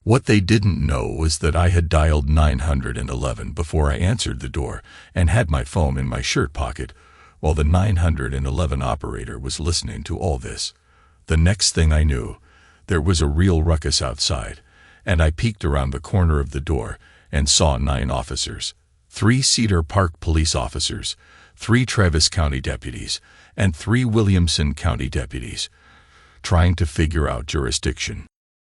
Speaker 1: What they didn't know was that I had dialed 911 before I answered the door and had my phone in my shirt pocket while the 911 operator was listening to all this. The next thing I knew, there was a real ruckus outside, and I peeked around the corner of the door and saw 9 officers, 3 Cedar Park police officers, 3 Travis County deputies, and 3 Williamson County deputies, trying to figure out jurisdiction.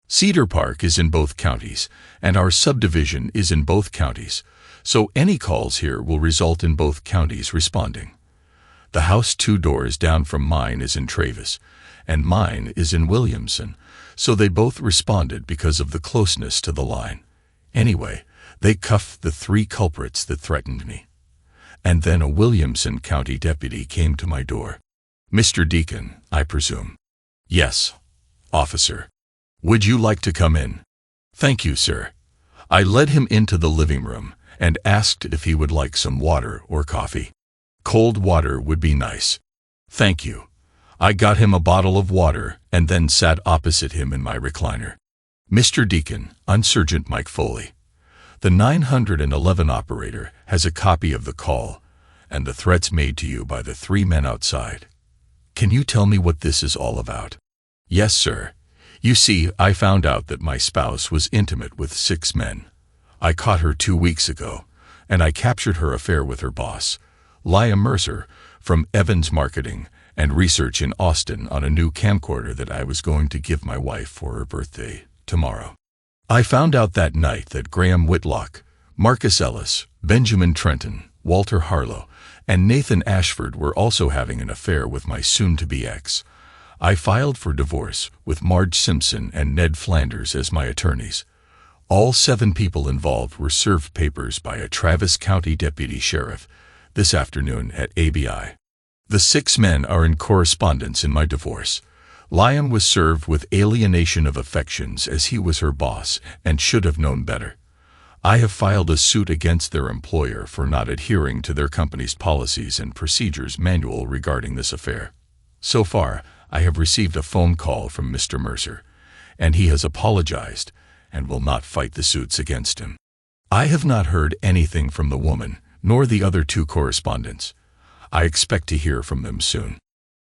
Speaker 1: Cedar Park is in both counties, and our subdivision is in both counties, so any calls here will result in both counties responding. The house 2 doors down from mine is in Travis, and mine is in Williamson, so they both responded because of the closeness to the line. Anyway, they cuffed the 3 culprits that threatened me. And then a Williamson County deputy came to my door. "Mr. Deacon, I presume?" "Yes, officer. Would you like to come in?" "Thank you, sir." I led him into the living room and asked if he would like some water or coffee. "Cold water would be nice." "Thank you. I got him a bottle of water and then sat opposite him in my recliner. Mr. Deacon, I'm Sergeant Mike Foley. The 911 operator has a copy of the call and the threats made to you by the 3 men outside. Can you tell me what this is all about? Yes, sir. You see, I found out that my spouse was intimate with 6 men. I caught her 2 weeks ago, and I captured her affair with her boss, Liam Mercer, from Evans Marketing and Research in Austin on a new camcorder that I was going to give my wife for her birthday tomorrow. I found out that night that Graham Whitlock, Marcus Ellis, Benjamin Trenton, Walter Harlow, and Nathan Ashford were also having an affair with my soon-to-be ex. I filed for divorce with Marge Simpson and Ned Flanders as my attorneys. All 7 people involved were served papers by a Travis County deputy sheriff this afternoon at ABI. The 6 men are in correspondence in my divorce. Liam was served with alienation of affections as he was her boss and should have known better. I have filed a suit against their employer for not adhering to their company's policies and procedures manual regarding this affair. So far, I have received a phone call from Mr. Mercer, and he has apologized and will not fight the suits against him. I have not heard anything from the woman, nor the other 2 correspondents. I expect to hear from them soon.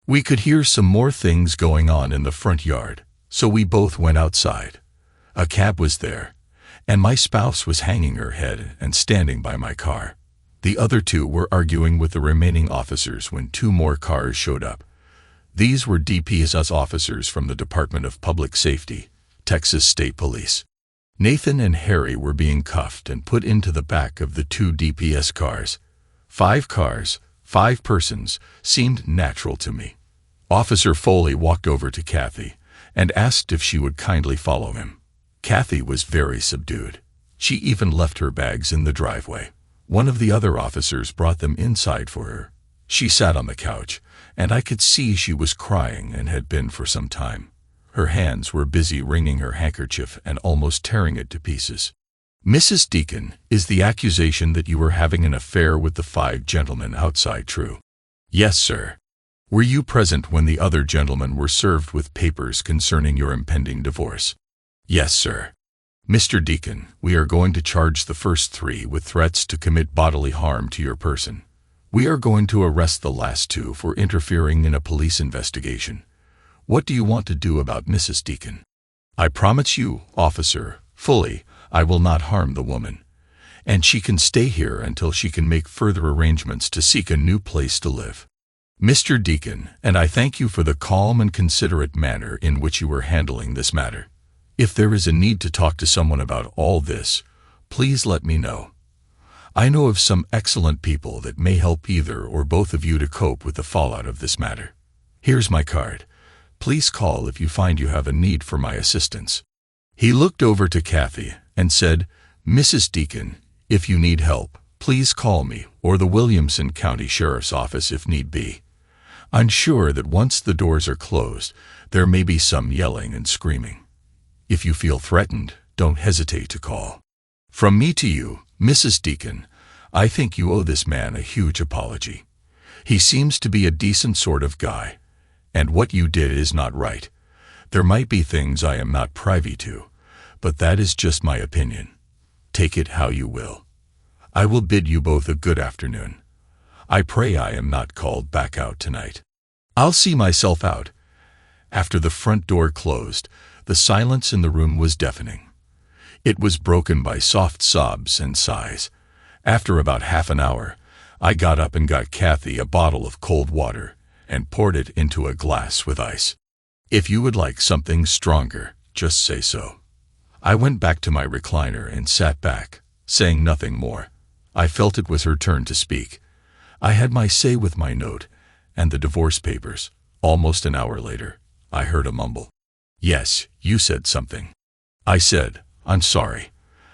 Speaker 1: We could hear some more things going on in the front yard, so we both went outside. A cab was there, and my spouse was hanging her head and standing by my car. The other 2 were arguing with the remaining officers when 2 more cars showed up. These were DPS officers from the Department of Public Safety, Texas State Police. Nathan and Harry were being cuffed and put into the back of the 2 DPS cars. 5 cars, 5 persons, seemed natural to me. Officer Foley walked over to Kathy and asked if she would kindly follow him. Kathy was very subdued. She even left her bags in the driveway. One of the other officers brought them inside for her. She sat on the couch, and I could see she was crying and had been for some time. Her hands were busy wringing her handkerchief and almost tearing it to pieces. Mrs. Deacon, is the accusation that you were having an affair with the 5 gentlemen outside true? Yes, sir. Were you present when the other gentlemen were served with papers concerning your impending divorce? Yes, sir. Mr. Deacon, we are going to charge the first 3 with threats to commit bodily harm to your person. We are going to arrest the last 2 for interfering in a police investigation. What do you want to do about Mrs. Deacon? I promise you, Officer Foley, I will not harm the woman, and she can stay here until she can make further arrangements to seek a new place to live. Mr. Deacon, and I thank you for the calm and considerate manner in which you were handling this matter. If there is a need to talk to someone about all this, please let me know. I know of some excellent people that may help either or both of you to cope with the fallout of this matter. Here's my card. Please call if you find you have a need for my assistance. He looked over to Kathy and said, Mrs. Deacon, if you need help, please call me or the Williamson County Sheriff's Office if need be. I'm sure that once the doors are closed, there may be some yelling and screaming. If you feel threatened, don't hesitate to call. From me to you, Mrs. Deacon, I think you owe this man a huge apology. He seems to be a decent sort of guy, and what you did is not right. There might be things I am not privy to, but that is just my opinion. Take it how you will. I will bid you both a good afternoon. I pray I am not called back out tonight. I'll see myself out. After the front door closed, the silence in the room was deafening. It was broken by soft sobs and sighs. After about half an hour, I got up and got Kathy a bottle of cold water and poured it into a glass with ice. If you would like something stronger, just say so. I went back to my recliner and sat back, saying nothing more. I felt it was her turn to speak. I had my say with my note and the divorce papers. Almost an hour later, I heard a mumble. Yes, you said something. I said, I'm sorry.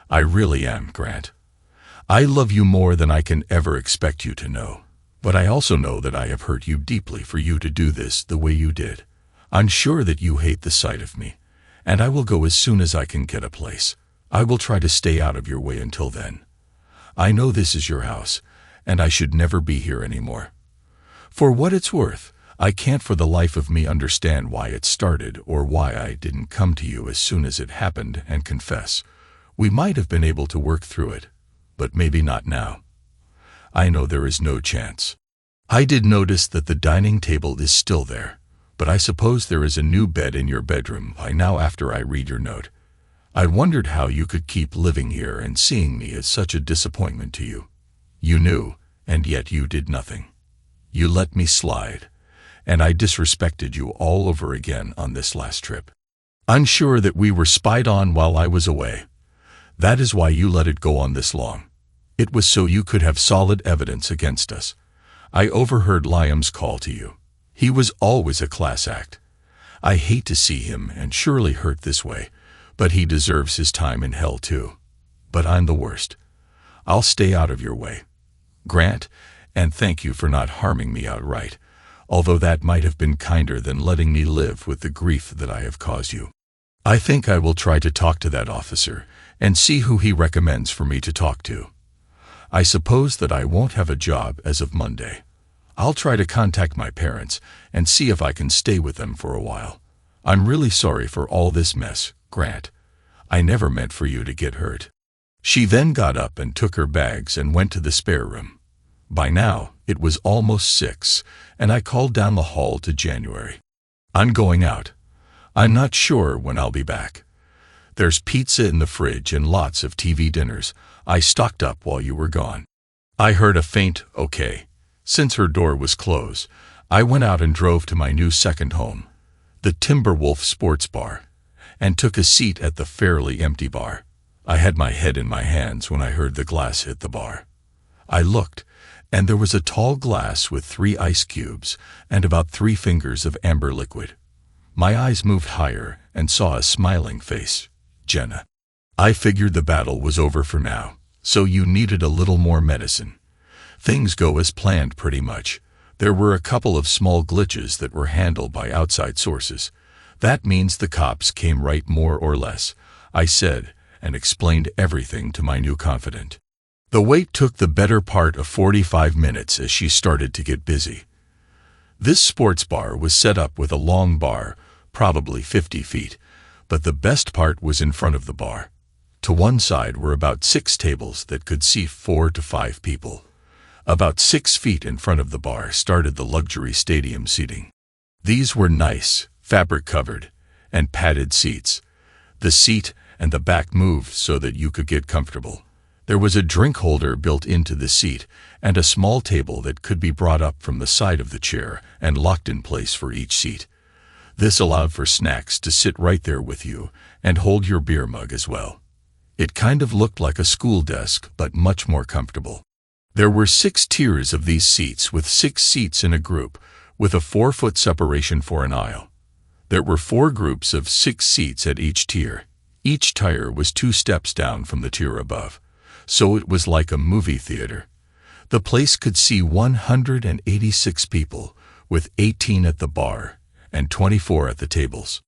Speaker 1: I really am, Grant. I love you more than I can ever expect you to know. But I also know that I have hurt you deeply for you to do this the way you did. I'm sure that you hate the sight of me, and I will go as soon as I can get a place. I will try to stay out of your way until then. I know this is your house, and I should never be here anymore. For what it's worth, I can't for the life of me understand why it started or why I didn't come to you as soon as it happened and confess. We might have been able to work through it, but maybe not now. I know there is no chance. I did notice that the dining table is still there, but I suppose there is a new bed in your bedroom by now after I read your note. I wondered how you could keep living here and seeing me as such a disappointment to you. You knew, and yet you did nothing. You let me slide, and I disrespected you all over again on this last trip. Unsure that we were spied on while I was away. That is why you let it go on this long. It was so you could have solid evidence against us. I overheard Liam's call to you. He was always a class act. I hate to see him and surely hurt this way, but he deserves his time in hell too. But I'm the worst. I'll stay out of your way. Grant, and thank you for not harming me outright, although that might have been kinder than letting me live with the grief that I have caused you. I think I will try to talk to that officer and see who he recommends for me to talk to. I suppose that I won't have a job as of Monday. I'll try to contact my parents and see if I can stay with them for a while. I'm really sorry for all this mess, Grant. I never meant for you to get hurt. She then got up and took her bags and went to the spare room. By now, it was almost 6, and I called down the hall to January. I'm going out. I'm not sure when I'll be back. There's pizza in the fridge and lots of TV dinners. I stocked up while you were gone. I heard a faint okay. Since her door was closed, I went out and drove to my new second home, the Timberwolf Sports Bar, and took a seat at the fairly empty bar. I had my head in my hands when I heard the glass hit the bar. I looked, and there was a tall glass with 3 ice cubes and about 3 fingers of amber liquid. My eyes moved higher and saw a smiling face. Jenna. I figured the battle was over for now, so you needed a little more medicine. Things go as planned pretty much. There were a couple of small glitches that were handled by outside sources. That means the cops came right more or less, I said, and explained everything to my new confidant. The wait took the better part of 45 minutes as she started to get busy. This sports bar was set up with a long bar, probably 50 feet, but the best part was in front of the bar. To one side were about 6 tables that could seat 4 to 5 people. About 6 feet in front of the bar started the luxury stadium seating. These were nice, fabric-covered, and padded seats. The seat and the back moved so that you could get comfortable. There was a drink holder built into the seat and a small table that could be brought up from the side of the chair and locked in place for each seat. This allowed for snacks to sit right there with you and hold your beer mug as well. It kind of looked like a school desk, but much more comfortable. There were 6 tiers of these seats with 6 seats in a group, with a 4-foot separation for an aisle. There were 4 groups of 6 seats at each tier. Each tier was 2 steps down from the tier above, so it was like a movie theater. The place could see 186 people, with 18 at the bar and 24 at the tables.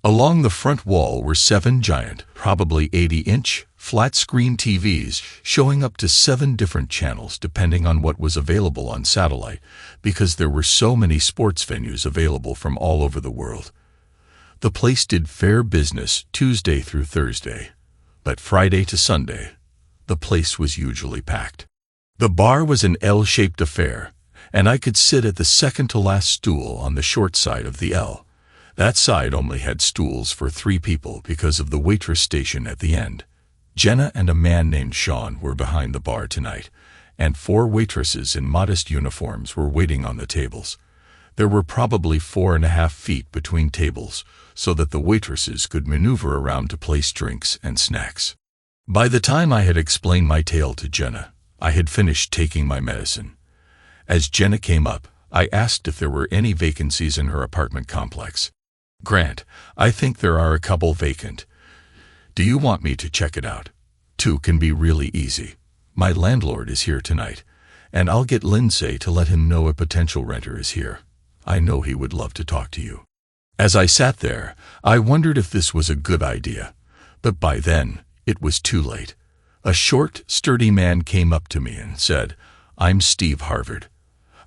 Speaker 1: Along the front wall were 7 giant, probably 80-inch, flat-screen TVs showing up to 7 different channels depending on what was available on satellite, because there were so many sports venues available from all over the world. The place did fair business Tuesday through Thursday, but Friday to Sunday, the place was usually packed. The bar was an L-shaped affair, and I could sit at the second-to-last stool on the short side of the L. That side only had stools for 3 people because of the waitress station at the end. Jenna and a man named Sean were behind the bar tonight, and 4 waitresses in modest uniforms were waiting on the tables. There were probably 4.5 feet between tables, so that the waitresses could maneuver around to place drinks and snacks. By the time I had explained my tale to Jenna, I had finished taking my medicine. As Jenna came up, I asked if there were any vacancies in her apartment complex. Grant, I think there are a couple vacant. Do you want me to check it out? 2 can be really easy. My landlord is here tonight, and I'll get Lindsay to let him know a potential renter is here. I know he would love to talk to you. As I sat there, I wondered if this was a good idea, but by then, it was too late. A short, sturdy man came up to me and said, "I'm Steve Harvard.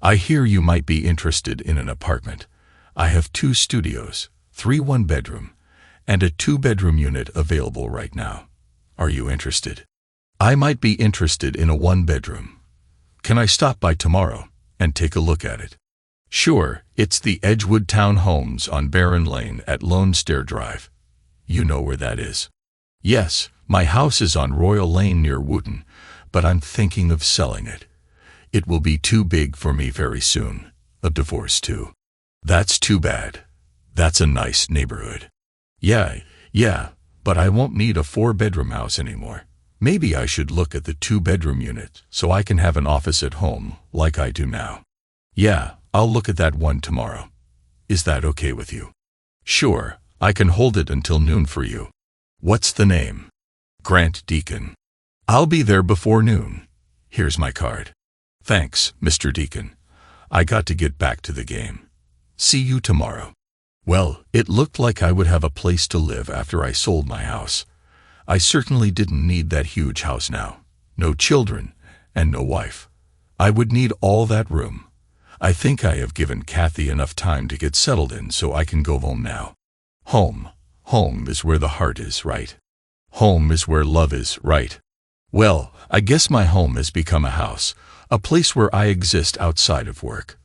Speaker 1: I hear you might be interested in an apartment. I have 2 studios, 3 one-bedroom, and a 2-bedroom unit available right now. Are you interested? I might be interested in a 1-bedroom. Can I stop by tomorrow and take a look at it? Sure, it's the Edgewood Townhomes on Barron Lane at Lone Stair Drive. You know where that is? Yes, my house is on Royal Lane near Wooton, but I'm thinking of selling it. It will be too big for me very soon. A divorce too. That's too bad. That's a nice neighborhood. Yeah, but I won't need a 4-bedroom house anymore. Maybe I should look at the 2-bedroom unit so I can have an office at home like I do now. Yeah, I'll look at that one tomorrow. Is that okay with you? Sure, I can hold it until noon for you. What's the name? Grant Deacon. I'll be there before noon. Here's my card. Thanks, Mr. Deacon. I got to get back to the game. See you tomorrow. Well, it looked like I would have a place to live after I sold my house. I certainly didn't need that huge house now. No children and no wife. I would need all that room. I think I have given Kathy enough time to get settled in so I can go home now. Home is where the heart is, right? Home is where love is, right? Well, I guess my home has become a house, a place where I exist outside of work.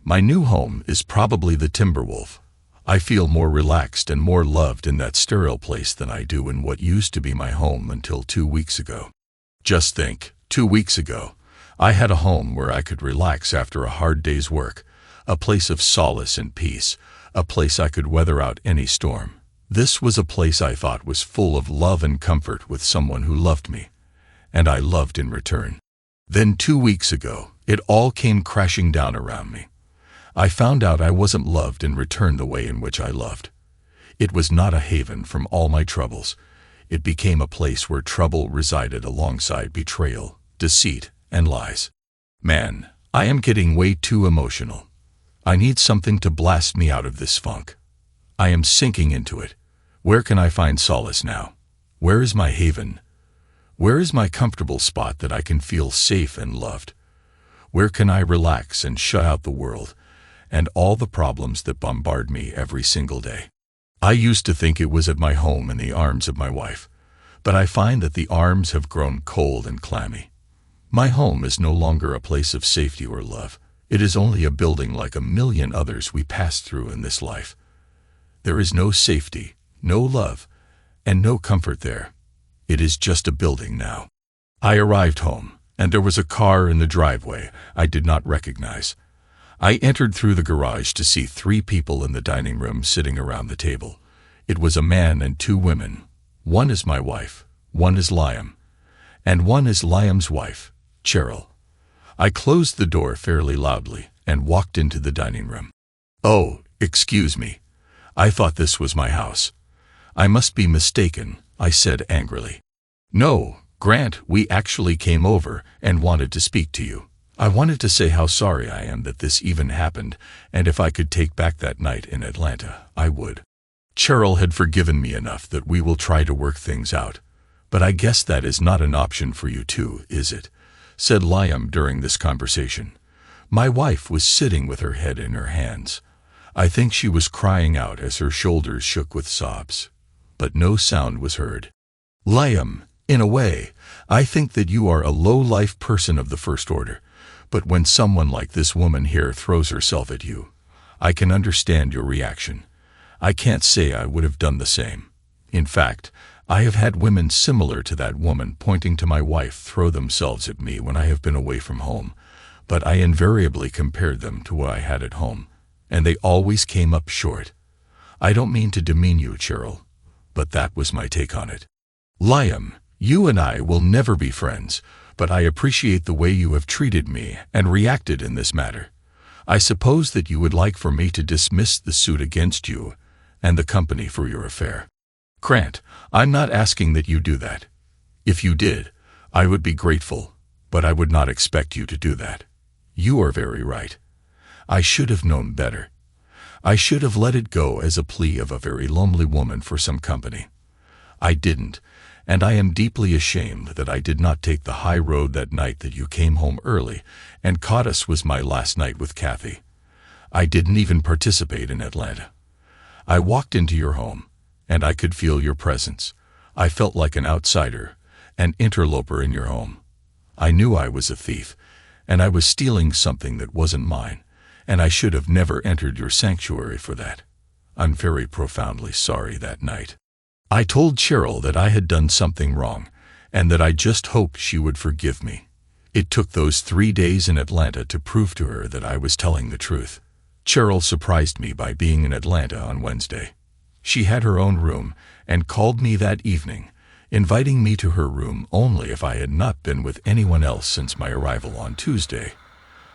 Speaker 1: My new home is probably the Timberwolf. I feel more relaxed and more loved in that sterile place than I do in what used to be my home until 2 weeks ago. Just think, 2 weeks ago, I had a home where I could relax after a hard day's work, a place of solace and peace, a place I could weather out any storm. This was a place I thought was full of love and comfort with someone who loved me, and I loved in return. Then 2 weeks ago, it all came crashing down around me. I found out I wasn't loved in return the way in which I loved. It was not a haven from all my troubles. It became a place where trouble resided alongside betrayal, deceit, and lies. Man, I am getting way too emotional. I need something to blast me out of this funk. I am sinking into it. Where can I find solace now? Where is my haven? Where is my comfortable spot that I can feel safe and loved? Where can I relax and shut out the world and all the problems that bombard me every single day? I used to think it was at my home in the arms of my wife, but I find that the arms have grown cold and clammy. My home is no longer a place of safety or love. It is only a building like a million others we pass through in this life. There is no safety, no love, and no comfort there. It is just a building now. I arrived home, and there was a car in the driveway I did not recognize. I entered through the garage to see 3 people in the dining room sitting around the table. It was a man and 2 women. One is my wife, one is Liam, and one is Liam's wife, Cheryl. I closed the door fairly loudly and walked into the dining room. Oh, excuse me. I thought this was my house. I must be mistaken, I said angrily. No, Grant, we actually came over and wanted to speak to you. I wanted to say how sorry I am that this even happened, and if I could take back that night in Atlanta, I would. Cheryl had forgiven me enough that we will try to work things out. But I guess that is not an option for you too, is it? Said Liam during this conversation. My wife was sitting with her head in her hands. I think she was crying out as her shoulders shook with sobs. But no sound was heard. Liam, in a way, I think that you are a low-life person of the first order. But when someone like this woman here throws herself at you, I can understand your reaction. I can't say I would have done the same. In fact, I have had women similar to that woman pointing to my wife throw themselves at me when I have been away from home, but I invariably compared them to what I had at home, and they always came up short. I don't mean to demean you, Cheryl, but that was my take on it. Liam, you and I will never be friends, but I appreciate the way you have treated me and reacted in this matter. I suppose that you would like for me to dismiss the suit against you and the company for your affair. Grant, I'm not asking that you do that. If you did, I would be grateful, but I would not expect you to do that. You are very right. I should have known better. I should have let it go as a plea of a very lonely woman for some company. I didn't, and I am deeply ashamed that I did not take the high road that night that you came home early and caught us. Was my last night with Kathy. I didn't even participate in Atlanta. I walked into your home, and I could feel your presence. I felt like an outsider, an interloper in your home. I knew I was a thief, and I was stealing something that wasn't mine, and I should have never entered your sanctuary for that. I'm very profoundly sorry that night. I told Cheryl that I had done something wrong, and that I just hoped she would forgive me. It took those 3 days in Atlanta to prove to her that I was telling the truth. Cheryl surprised me by being in Atlanta on Wednesday. She had her own room and called me that evening, inviting me to her room only if I had not been with anyone else since my arrival on Tuesday.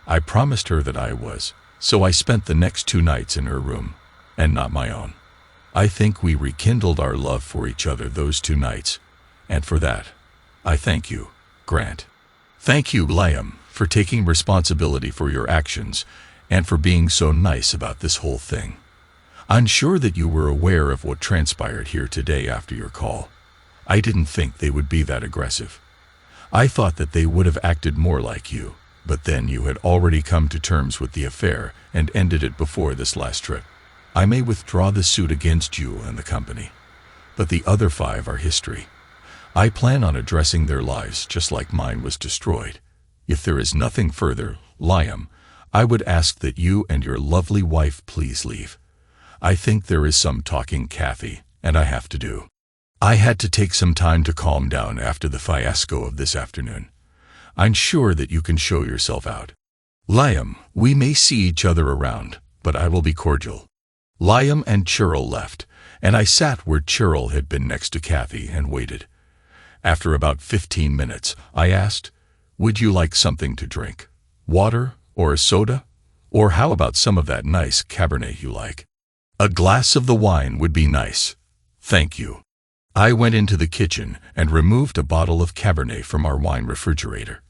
Speaker 1: I promised her that I was, so I spent the next 2 nights in her room, and not my own. I think we rekindled our love for each other those 2 nights, and for that, I thank you, Grant. Thank you, Liam, for taking responsibility for your actions and for being so nice about this whole thing. I'm sure that you were aware of what transpired here today after your call. I didn't think they would be that aggressive. I thought that they would have acted more like you, but then you had already come to terms with the affair and ended it before this last trip. I may withdraw the suit against you and the company, but the other 5 are history. I plan on addressing their lives just like mine was destroyed. If there is nothing further, Liam, I would ask that you and your lovely wife please leave. I think there is some talking, Kathy, and I have to do. I had to take some time to calm down after the fiasco of this afternoon. I'm sure that you can show yourself out. Liam, we may see each other around, but I will be cordial. Liam and Cheryl left, and I sat where Cheryl had been next to Kathy and waited. After about 15 minutes, I asked, "Would you like something to drink? Water or a soda? Or how about some of that nice Cabernet you like?" "A glass of the wine would be nice. Thank you." I went into the kitchen and removed a bottle of Cabernet from our wine refrigerator.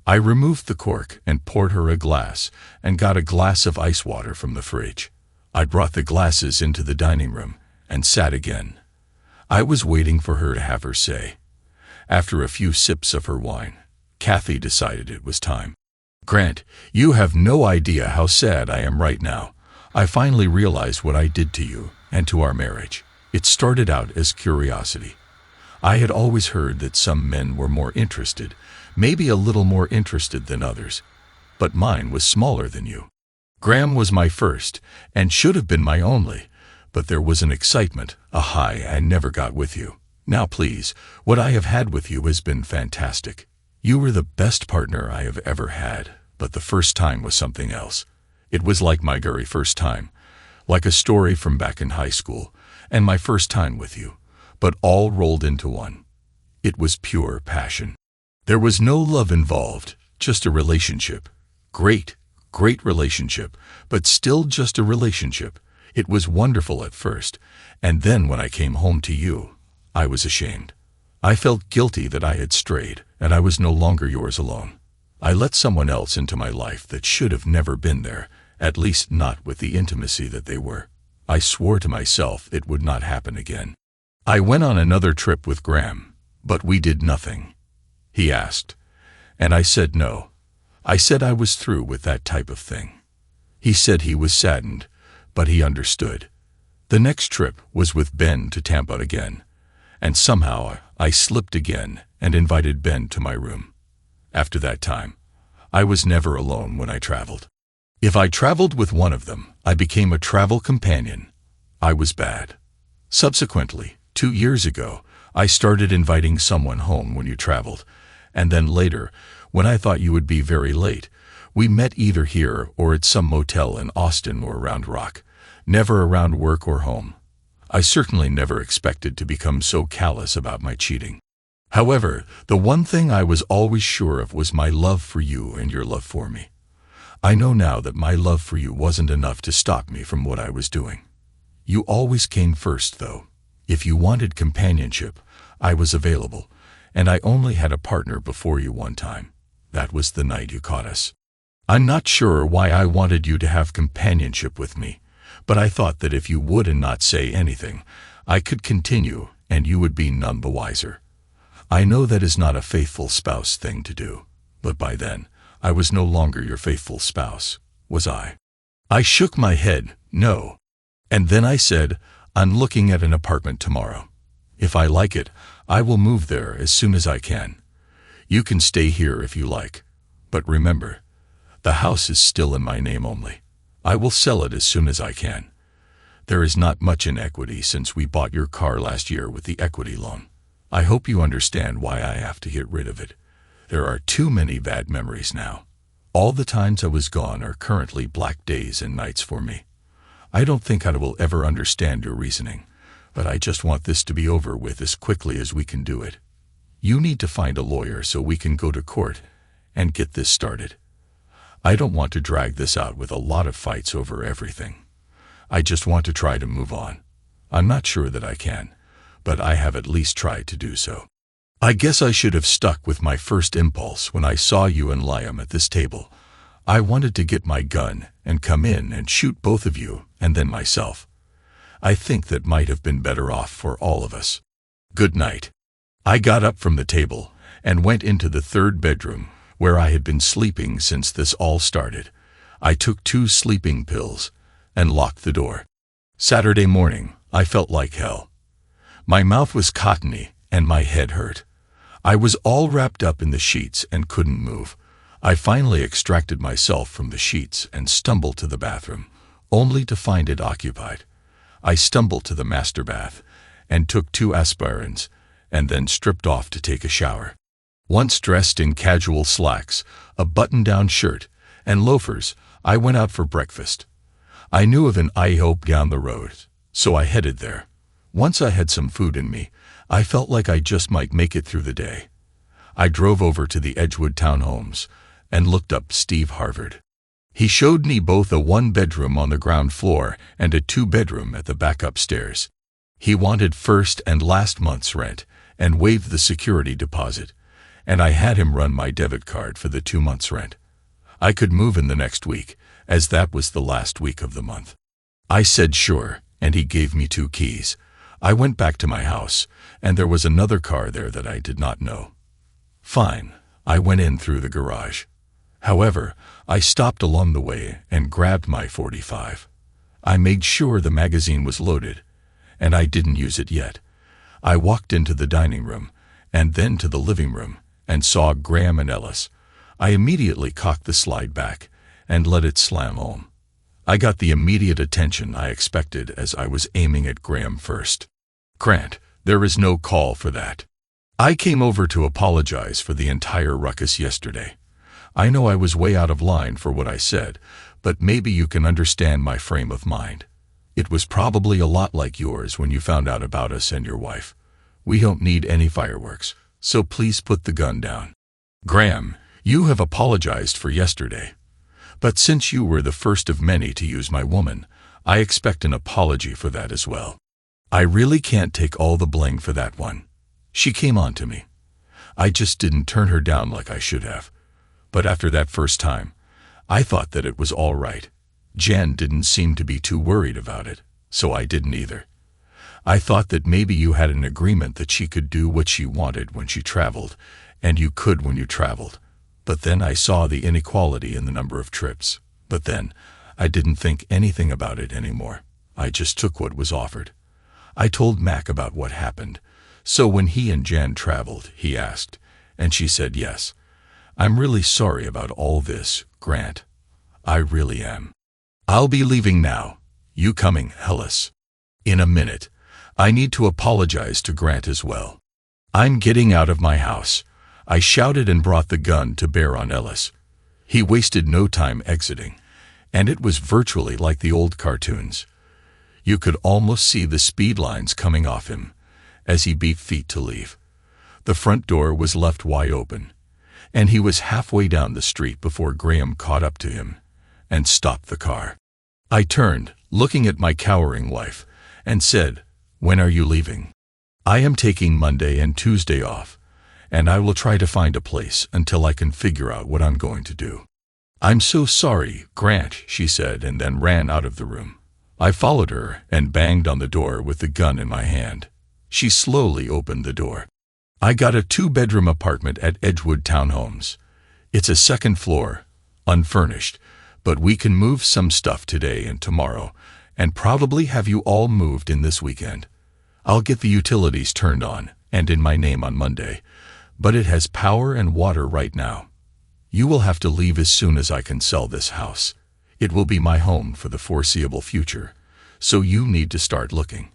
Speaker 1: I removed the cork and poured her a glass and got a glass of ice water from the fridge. I brought the glasses into the dining room and sat again. I was waiting for her to have her say. After a few sips of her wine, Kathy decided it was time. "Grant, you have no idea how sad I am right now. I finally realized what I did to you and to our marriage. It started out as curiosity. I had always heard that some men were more interested, maybe a little more interested than others, but mine was smaller than you. Graham was my first and should have been my only, but there was an excitement, a high I never got with you. Now please, what I have had with you has been fantastic. You were the best partner I have ever had, but the first time was something else. It was like my very first time, like a story from back in high school, and my first time with you, but all rolled into one. It was pure passion. There was no love involved, just a relationship. Great relationship, but still just a relationship. It was wonderful at first, and then when I came home to you, I was ashamed. I felt guilty that I had strayed, and I was no longer yours alone. I let someone else into my life that should have never been there, at least not with the intimacy that they were. I swore to myself it would not happen again. I went on another trip with Graham, but we did nothing. He asked, and I said no. I said I was through with that type of thing. He said he was saddened, but he understood. The next trip was with Ben to Tampa again, and somehow I slipped again and invited Ben to my room. After that time, I was never alone when I traveled. If I traveled with one of them, I became a travel companion. I was bad. Subsequently, 2 years ago, I started inviting someone home when you traveled, and then later, when I thought you would be very late, we met either here or at some motel in Austin or around Rock, never around work or home. I certainly never expected to become so callous about my cheating. However, the one thing I was always sure of was my love for you and your love for me. I know now that my love for you wasn't enough to stop me from what I was doing. You always came first, though. If you wanted companionship, I was available, and I only had a partner before you one time. That was the night you caught us. I'm not sure why I wanted you to have companionship with me, but I thought that if you would and not say anything, I could continue and you would be none the wiser. I know that is not a faithful spouse thing to do, but by then, I was no longer your faithful spouse, was I? I shook my head, no. And then I said, I'm looking at an apartment tomorrow. If I like it, I will move there as soon as I can. You can stay here if you like. But remember, the house is still in my name only. I will sell it as soon as I can. There is not much in equity since we bought your car last year with the equity loan. I hope you understand why I have to get rid of it. There are too many bad memories now. All the times I was gone are currently black days and nights for me. I don't think I will ever understand your reasoning, but I just want this to be over with as quickly as we can do it. You need to find a lawyer so we can go to court and get this started. I don't want to drag this out with a lot of fights over everything. I just want to try to move on. I'm not sure that I can, but I have at least tried to do so. I guess I should have stuck with my first impulse when I saw you and Liam at this table. I wanted to get my gun and come in and shoot both of you and then myself. I think that might have been better off for all of us. Good night. I got up from the table and went into the third bedroom where I had been sleeping since this all started. I took 2 sleeping pills and locked the door. Saturday morning, I felt like hell. My mouth was cottony and my head hurt. I was all wrapped up in the sheets and couldn't move. I finally extracted myself from the sheets and stumbled to the bathroom, only to find it occupied. I stumbled to the master bath and took 2 aspirins and then stripped off to take a shower. Once dressed in casual slacks, a button-down shirt, and loafers, I went out for breakfast. I knew of an IHOP down the road, so I headed there. Once I had some food in me, I felt like I just might make it through the day. I drove over to the Edgewood townhomes and looked up Steve Harvard. He showed me both a 1-bedroom on the ground floor and a 2-bedroom at the back upstairs. He wanted first and last month's rent and waived the security deposit, and I had him run my debit card for the 2 months' rent. I could move in the next week, as that was the last week of the month. I said sure, and he gave me 2 keys. I went back to my house, and there was another car there that I did not know. Fine, I went in through the garage. However, I stopped along the way and grabbed my .45. I made sure the magazine was loaded, and I didn't use it yet. I walked into the dining room, and then to the living room, and saw Graham and Ellis. I immediately cocked the slide back and let it slam home. I got the immediate attention I expected as I was aiming at Graham first. Grant, there is no call for that. I came over to apologize for the entire ruckus yesterday. I know I was way out of line for what I said, but maybe you can understand my frame of mind. It was probably a lot like yours when you found out about us and your wife. We don't need any fireworks, so please put the gun down. Graham, you have apologized for yesterday. But since you were the first of many to use my woman, I expect an apology for that as well. I really can't take all the blame for that one. She came on to me. I just didn't turn her down like I should have. But after that first time, I thought that it was all right. Jen didn't seem to be too worried about it, so I didn't either. I thought that maybe you had an agreement that she could do what she wanted when she traveled, and you could when you traveled. But then I saw the inequality in the number of trips. But then, I didn't think anything about it anymore. I just took what was offered. I told Mac about what happened. So when he and Jan traveled, he asked, and she said yes. I'm really sorry about all this, Grant. I really am. I'll be leaving now. You coming, Ellis? In a minute. I need to apologize to Grant as well. I'm getting out of my house. I shouted and brought the gun to bear on Ellis. He wasted no time exiting, and it was virtually like the old cartoons. You could almost see the speed lines coming off him as he beat feet to leave. The front door was left wide open, and he was halfway down the street before Graham caught up to him and stopped the car. I turned, looking at my cowering wife, and said, "When are you leaving?" "I am taking Monday and Tuesday off, and I will try to find a place until I can figure out what I'm going to do." "I'm so sorry, Grant," she said, and then ran out of the room. I followed her and banged on the door with the gun in my hand. She slowly opened the door. I got a 2-bedroom apartment at Edgewood Townhomes. It's a second floor, unfurnished, but we can move some stuff today and tomorrow, and probably have you all moved in this weekend. I'll get the utilities turned on and in my name on Monday, but it has power and water right now. You will have to leave as soon as I can sell this house. It will be my home for the foreseeable future, so you need to start looking.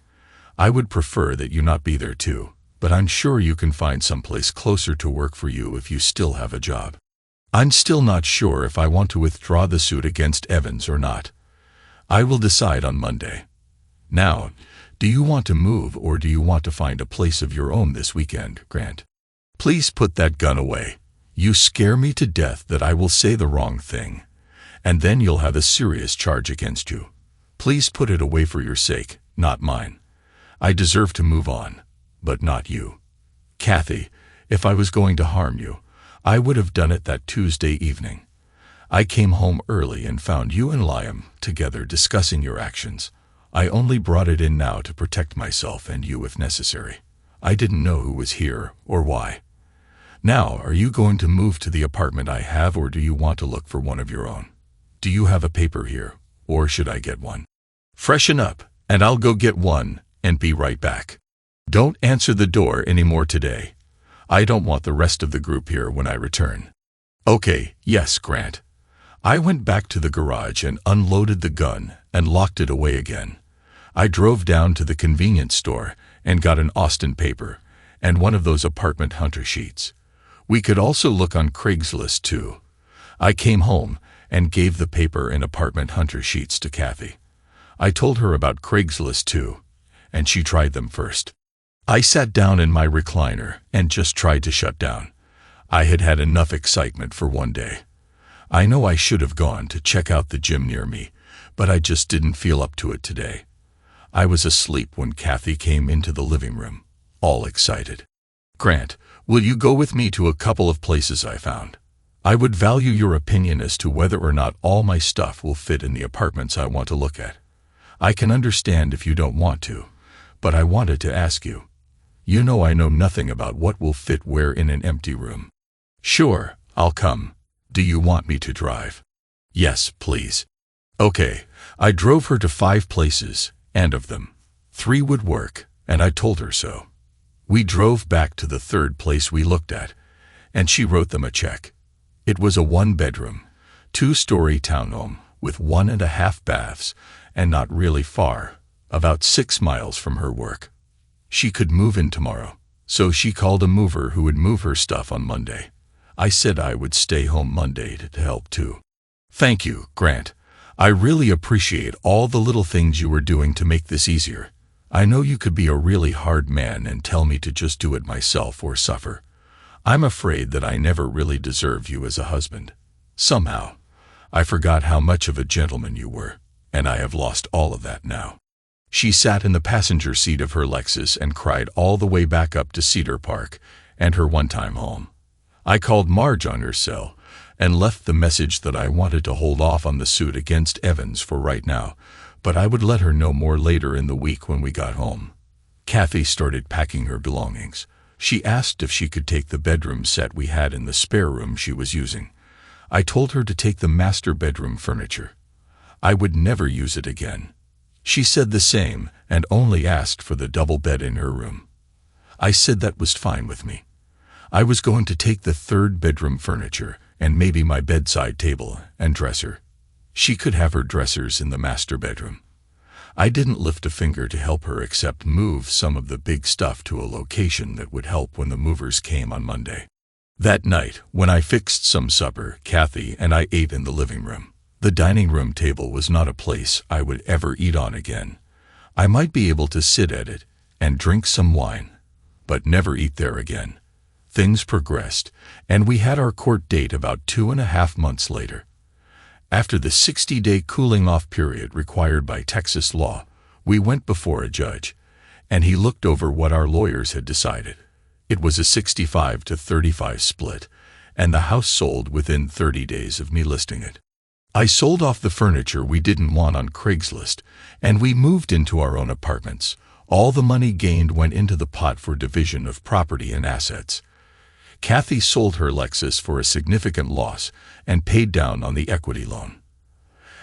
Speaker 1: I would prefer that you not be there too, but I'm sure you can find someplace closer to work for you if you still have a job. I'm still not sure if I want to withdraw the suit against Evans or not. I will decide on Monday. Now, do you want to move or do you want to find a place of your own this weekend, Grant? Please put that gun away. You scare me to death that I will say the wrong thing, and then you'll have a serious charge against you. Please put it away for your sake, not mine. I deserve to move on, but not you. Kathy, if I was going to harm you, I would have done it that Tuesday evening. I came home early and found you and Liam together discussing your actions. I only brought it in now to protect myself and you if necessary. I didn't know who was here or why. Now, are you going to move to the apartment I have, or do you want to look for one of your own? Do you have a paper here, or should I get one? Freshen up, and I'll go get one and be right back. Don't answer the door anymore today. I don't want the rest of the group here when I return. Okay, yes, Grant. I went back to the garage and unloaded the gun and locked it away again. I drove down to the convenience store and got an Austin paper and one of those apartment hunter sheets. We could also look on Craigslist too. I came home and gave the paper and apartment hunter sheets to Kathy. I told her about Craigslist too, and she tried them first. I sat down in my recliner and just tried to shut down. I had had enough excitement for one day. I know I should have gone to check out the gym near me, but I just didn't feel up to it today. I was asleep when Kathy came into the living room, all excited. Grant, will you go with me to a couple of places I found? I would value your opinion as to whether or not all my stuff will fit in the apartments I want to look at. I can understand if you don't want to, but I wanted to ask you. You know I know nothing about what will fit where in an empty room. Sure, I'll come. Do you want me to drive? Yes, please. Okay, I drove her to 5 places, and of them, 3 would work, and I told her so. We drove back to the 3rd place we looked at, and she wrote them a check. It was a 1-bedroom, 2-story townhome with 1.5 baths, and not really far, about 6 miles from her work. She could move in tomorrow, so she called a mover who would move her stuff on Monday. I said I would stay home Monday to help too. Thank you, Grant. I really appreciate all the little things you were doing to make this easier. I know you could be a really hard man and tell me to just do it myself or suffer. I'm afraid that I never really deserved you as a husband. Somehow, I forgot how much of a gentleman you were, and I have lost all of that now. She sat in the passenger seat of her Lexus and cried all the way back up to Cedar Park and her one-time home. I called Marge on her cell and left the message that I wanted to hold off on the suit against Evans for right now, but I would let her know more later in the week when we got home. Kathy started packing her belongings. She asked if she could take the bedroom set we had in the spare room she was using. I told her to take the master bedroom furniture. I would never use it again. She said the same and only asked for the double bed in her room. I said that was fine with me. I was going to take the 3rd bedroom furniture and maybe my bedside table and dresser. She could have her dressers in the master bedroom. I didn't lift a finger to help her except move some of the big stuff to a location that would help when the movers came on Monday. That night, when I fixed some supper, Kathy and I ate in the living room. The dining room table was not a place I would ever eat on again. I might be able to sit at it and drink some wine, but never eat there again. Things progressed, and we had our court date about 2.5 months later. After the 60-day cooling-off period required by Texas law, we went before a judge, and he looked over what our lawyers had decided. It was a 65-35 split, and the house sold within 30 days of me listing it. I sold off the furniture we didn't want on Craigslist, and we moved into our own apartments, All the money gained went into the pot for division of property and assets. Kathy sold her Lexus for a significant loss and paid down on the equity loan.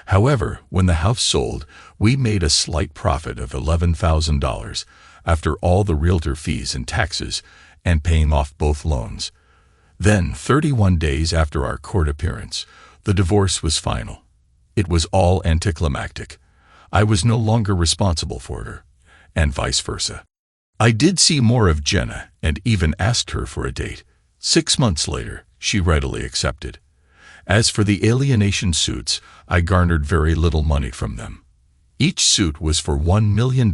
Speaker 1: However, when the house sold, we made a slight profit of $11,000 after all the realtor fees and taxes and paying off both loans. Then, 31 days after our court appearance, the divorce was final. It was all anticlimactic. I was no longer responsible for her, and vice versa. I did see more of Jenna and even asked her for a date. 6 months later, she readily accepted. As for the alienation suits, I garnered very little money from them. Each suit was for $1 million,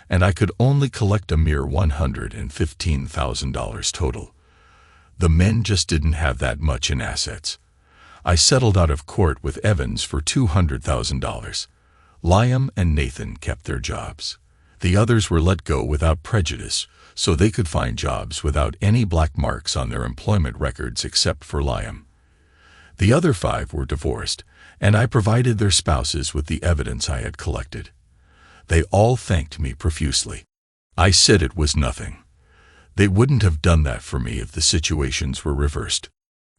Speaker 1: and I could only collect a mere $115,000 total. The men just didn't have that much in assets. I settled out of court with Evans for $200,000. Liam and Nathan kept their jobs. The others were let go without prejudice, so they could find jobs without any black marks on their employment records except for Liam. The other 5 were divorced, and I provided their spouses with the evidence I had collected. They all thanked me profusely. I said it was nothing. They wouldn't have done that for me if the situations were reversed.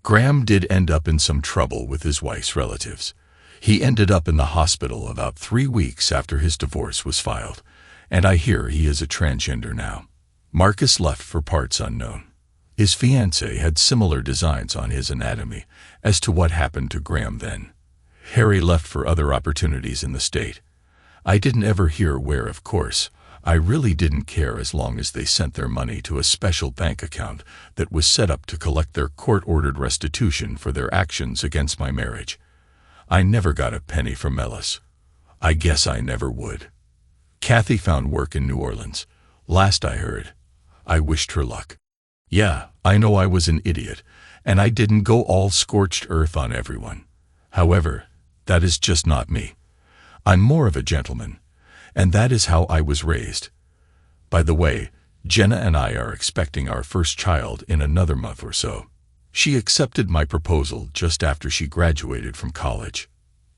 Speaker 1: Graham did end up in some trouble with his wife's relatives. He ended up in the hospital about 3 weeks after his divorce was filed, and I hear he is a transgender now. Marcus left for parts unknown. His fiancée had similar designs on his anatomy as to what happened to Graham then. Harry left for other opportunities in the state. I didn't ever hear where, of course. I really didn't care as long as they sent their money to a special bank account that was set up to collect their court-ordered restitution for their actions against my marriage. I never got a penny from Ellis. I guess I never would. Kathy found work in New Orleans. Last I heard. I wished her luck. Yeah, I know I was an idiot, and I didn't go all scorched earth on everyone. However, that is just not me. I'm more of a gentleman, and that is how I was raised. By the way, Jenna and I are expecting our first child in another month or so. She accepted my proposal just after she graduated from college.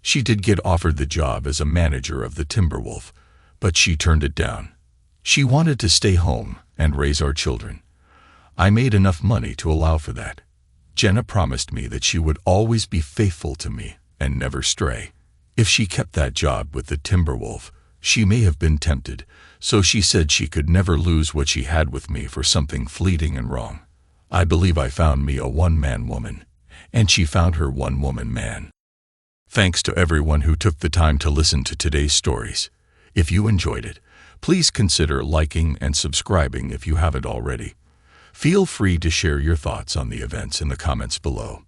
Speaker 1: She did get offered the job as a manager of the Timberwolf, but she turned it down. She wanted to stay home and raise our children. I made enough money to allow for that. Jenna promised me that she would always be faithful to me and never stray. If she kept that job with the Timberwolf, she may have been tempted, so she said she could never lose what she had with me for something fleeting and wrong. I believe I found me a one-man woman, and she found her one-woman man. Thanks to everyone who took the time to listen to today's stories. If you enjoyed it, please consider liking and subscribing if you haven't already. Feel free to share your thoughts on the events in the comments below.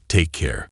Speaker 1: Take care.